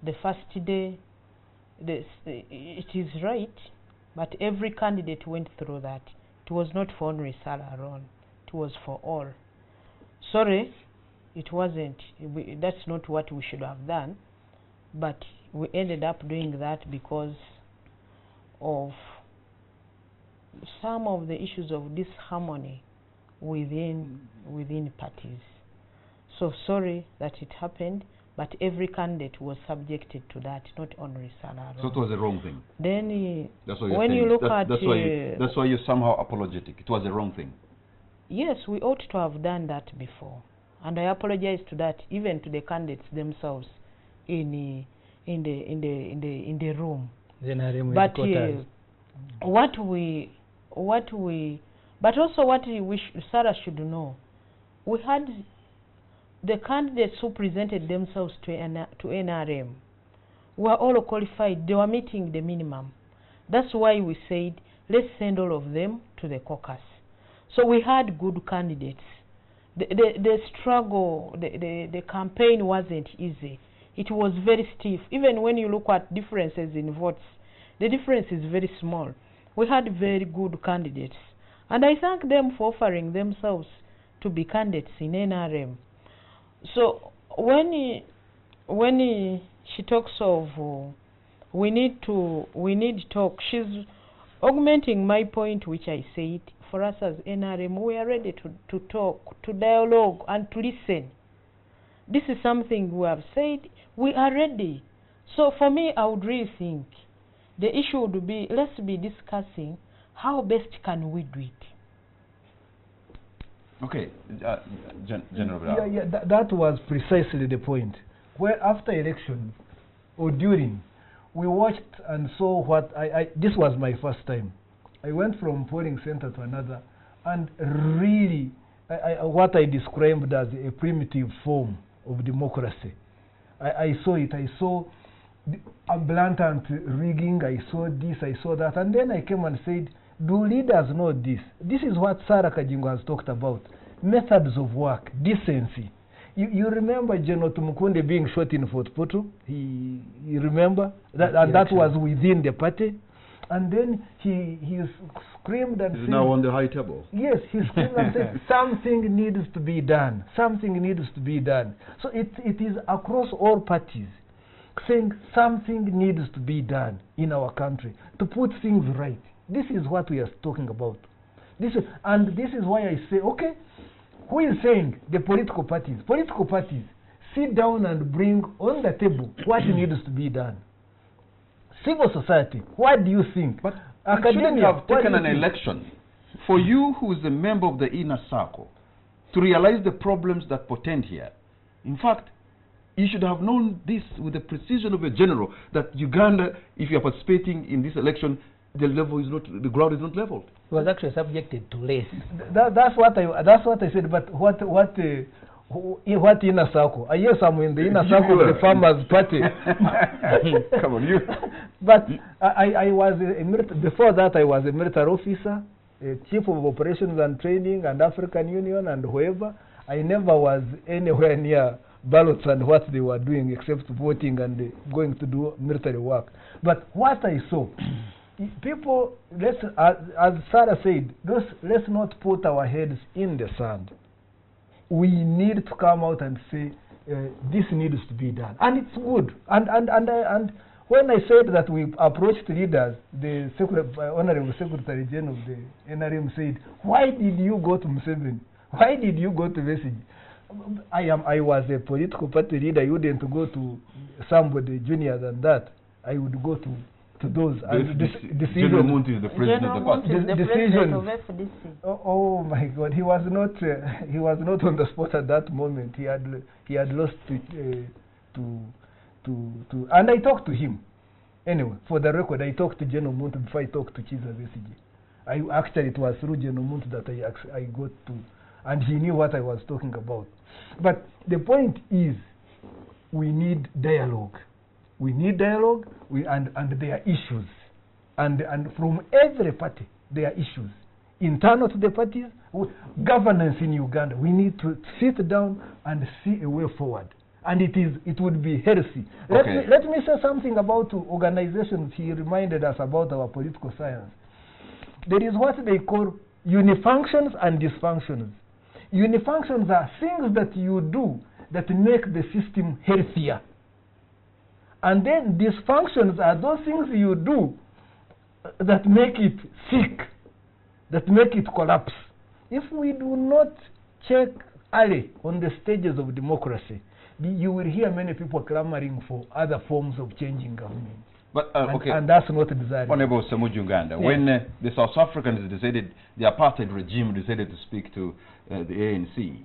the first day, it is right, but every candidate went through that. It was not for only Sarah alone, it was for all. Sorry, it wasn't, that's not what we should have done, but we ended up doing that because of some of the issues of disharmony within parties. So sorry that it happened, but every candidate was subjected to that, not only Sarah. So it was the wrong thing. Then that's what when you look at that's why you're somehow apologetic. It was the wrong thing. Yes, we ought to have done that before, and I apologize to that, even to the candidates themselves in the room. But Sarah should know, we had the candidates who presented themselves to NRM were all qualified. They were meeting the minimum. That's why we said, let's send all of them to the caucus. So we had good candidates. The struggle, the campaign wasn't easy. It was very stiff. Even when you look at differences in votes, the difference is very small. We had very good candidates. And I thank them for offering themselves to be candidates in NRM. So when she talks of we need talk, she's augmenting my point, which I said. For us as NRM, we are ready to talk, to dialogue, and to listen. This is something we have said. We are ready. So for me, I would really think the issue would be, let's be discussing how best can we do it. Okay, General. Yeah, that was precisely the point. Where after election or during, we watched and saw what this was my first time. I went from polling center to another, and really, what I described as a primitive form of democracy. I saw it. I saw a blatant rigging. I saw this. I saw that, and then I came and said, do leaders know this? This is what Sarah Kagingo has talked about. Methods of work, decency. You remember General Tumukunde being shot in Fort Poto? You remember? And that was within the party. And then he screamed and said... now on the high table. Yes, he screamed and said, something needs to be done. Something needs to be done. So it is across all parties, saying something needs to be done in our country to put things right. This is what we are talking about. This is why I say, okay, who is saying? The political parties. Political parties, sit down and bring on the table what needs to be done. Civil society, what do you think? But academia, have taken an election for you, who is a member of the inner circle, to realize the problems that portend here. In fact, you should have known this with the precision of a general, that Uganda, if you are participating in this election, the ground is not leveled. It was actually subjected to less. That's what I said. But what inner circle? Yes, I'm in the inner circle of the Farmers Party. Come on, you. But I was before that. I was a military officer, a chief of operations and training, and African Union, and whoever. I never was anywhere near ballots and what they were doing, except voting and going to do military work. But what I saw. People, as Sarah said, let's not put our heads in the sand. We need to come out and say, this needs to be done. And it's good. And when I said that we approached leaders, the Honorable Secretary General of the NRM said, why did you go to Museveni? Why did you go to Besigye? I was a political party leader. You wouldn't go to somebody junior than that. I would go to those. General Muntu is the president of the party. Decisions. Oh my God, he was not on the spot at that moment. He had lost and I talked to him. Anyway, for the record, I talked to General Muntu before I talked to Chiza Besigye. Actually, it was through General Muntu that I got to, and he knew what I was talking about. But the point is, we need dialogue. We need dialogue, and there are issues. And from every party, there are issues. Internal to the parties, governance in Uganda, we need to sit down and see a way forward. And it would be healthy. Okay. Let me say something about organizations. He reminded us about our political science. There is what they call unifunctions and dysfunctions. Unifunctions are things that you do that make the system healthier. And then dysfunctions are those things you do that make it sick, that make it collapse. If we do not check early on the stages of democracy, you will hear many people clamoring for other forms of changing government. But, okay. And that's not desirable. Honorable Samuel Uganda, yes. When the South Africans decided, the apartheid regime decided to speak to the ANC,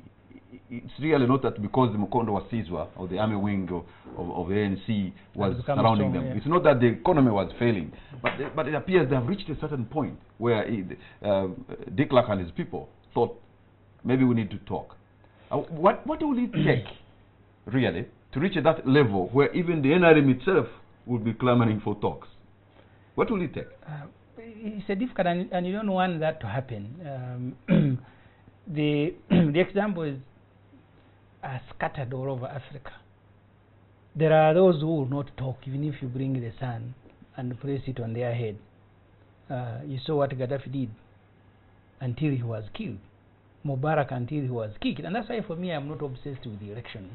it's really not that because the Mukondo was Sizwa, or the army wing of the ANC was surrounding them. Yeah. It's not that the economy was failing, but it appears they have reached a certain point where De Klerk and his people thought, maybe we need to talk. What will it take, really, to reach that level where even the NRM itself will be clamoring for talks? What will it take? It's a difficult, and you don't want that to happen. The example is scattered all over Africa. There are those who will not talk, even if you bring the sun and place it on their head. You saw what Gaddafi did until he was killed. Mubarak until he was kicked. And that's why for me I'm not obsessed with the election.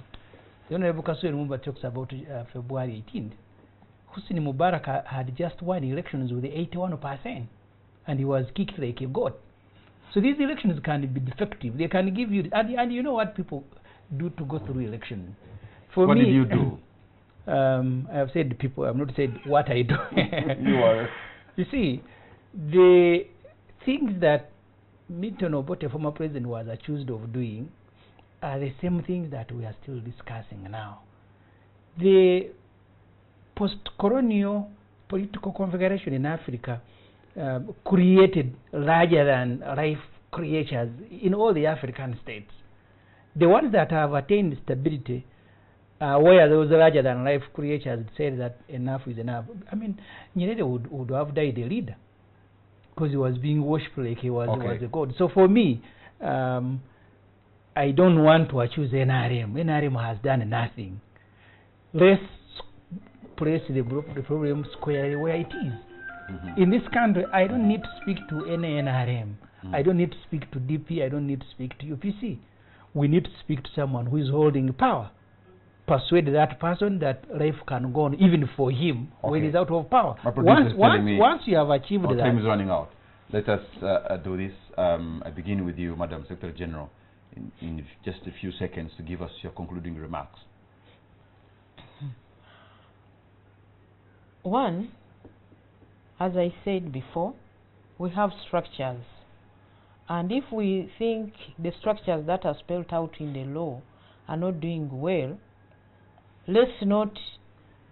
The Honorable Kasuri Lumumba talks about February 18th. Hussein Mubarak had just won elections with 81%, and he was kicked like a goat. So these elections can be defective. They can give you, and you know what people do to go through elections. For what me, did you do? I have said people. I have not said what I do. You are. You see, the things that Milton Obote, former president, was accused of doing are the same things that we are still discussing now. The post-colonial political configuration in Africa created larger than life creatures in all the African states. The ones that have attained stability, where those larger than life creatures said that enough is enough. I mean, Nyerere would have died a leader because he was being worshipped like he was a god. So for me, I don't want to accuse NRM. NRM has done nothing. Let's place the problem squarely where it is. In this country, I don't need to speak to any NRM. I don't need to speak to DP. I don't need to speak to UPC. We need to speak to someone who is holding power. Persuade that person that life can go on even for him when he's out of power. Once you have achieved that. Time is running out. Let us do this. I begin with you, Madam Secretary General, in just a few seconds to give us your concluding remarks. One, as I said before, we have structures. And if we think the structures that are spelled out in the law are not doing well, let's not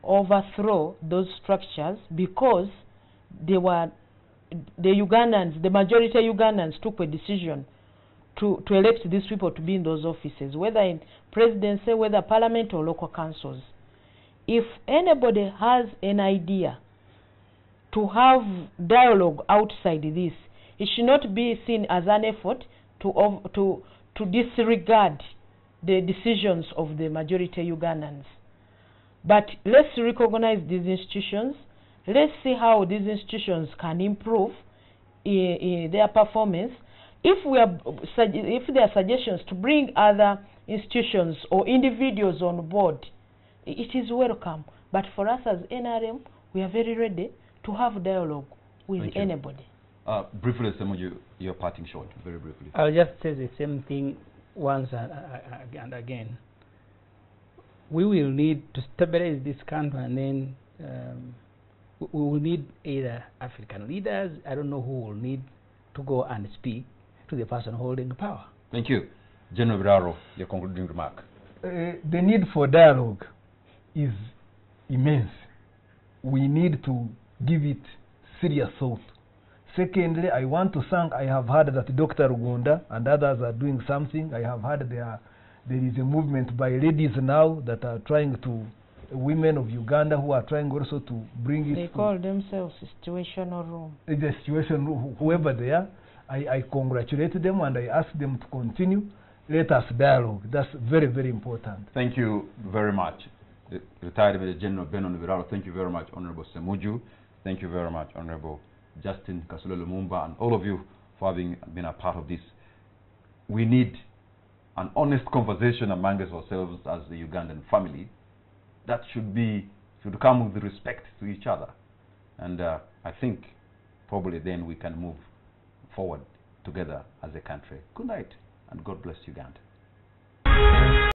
overthrow those structures because the Ugandans, the majority Ugandans took a decision to elect these people to be in those offices, whether in presidency, whether parliament or local councils. If anybody has an idea to have dialogue outside this, it should not be seen as an effort to disregard the decisions of the majority Ugandans. But let's recognize these institutions. Let's see how these institutions can improve in their performance. If there are suggestions to bring other institutions or individuals on board, it is welcome. But for us as NRM, we are very ready to have dialogue with Thank you. anybody. Briefly, Semuju, your parting shot, very briefly. I'll just say the same thing once and again. We will need to stabilize this country, and then we will need either African leaders, I don't know who will need to go and speak to the person holding power. Thank you. General Biraro, your concluding remark. The need for dialogue is immense. We need to give it serious thought. Secondly, I want to thank, I have heard that Dr. Uganda and others are doing something. I have heard there is a movement by ladies now that are trying to, women of Uganda who are trying also to bring it. They call themselves situational room. The situation room, whoever they are. I congratulate them and I ask them to continue. Let us dialogue. That's very, very important. Thank you very much. Retired Major General Benon Biraro, thank you very much, Honorable Semuju. Thank you very much, Honorable Justin Kasule Lumumba, and all of you for having been a part of this. We need an honest conversation among ourselves as the Ugandan family. That should come with respect to each other. And I think probably then we can move forward together as a country. Good night, and God bless Uganda.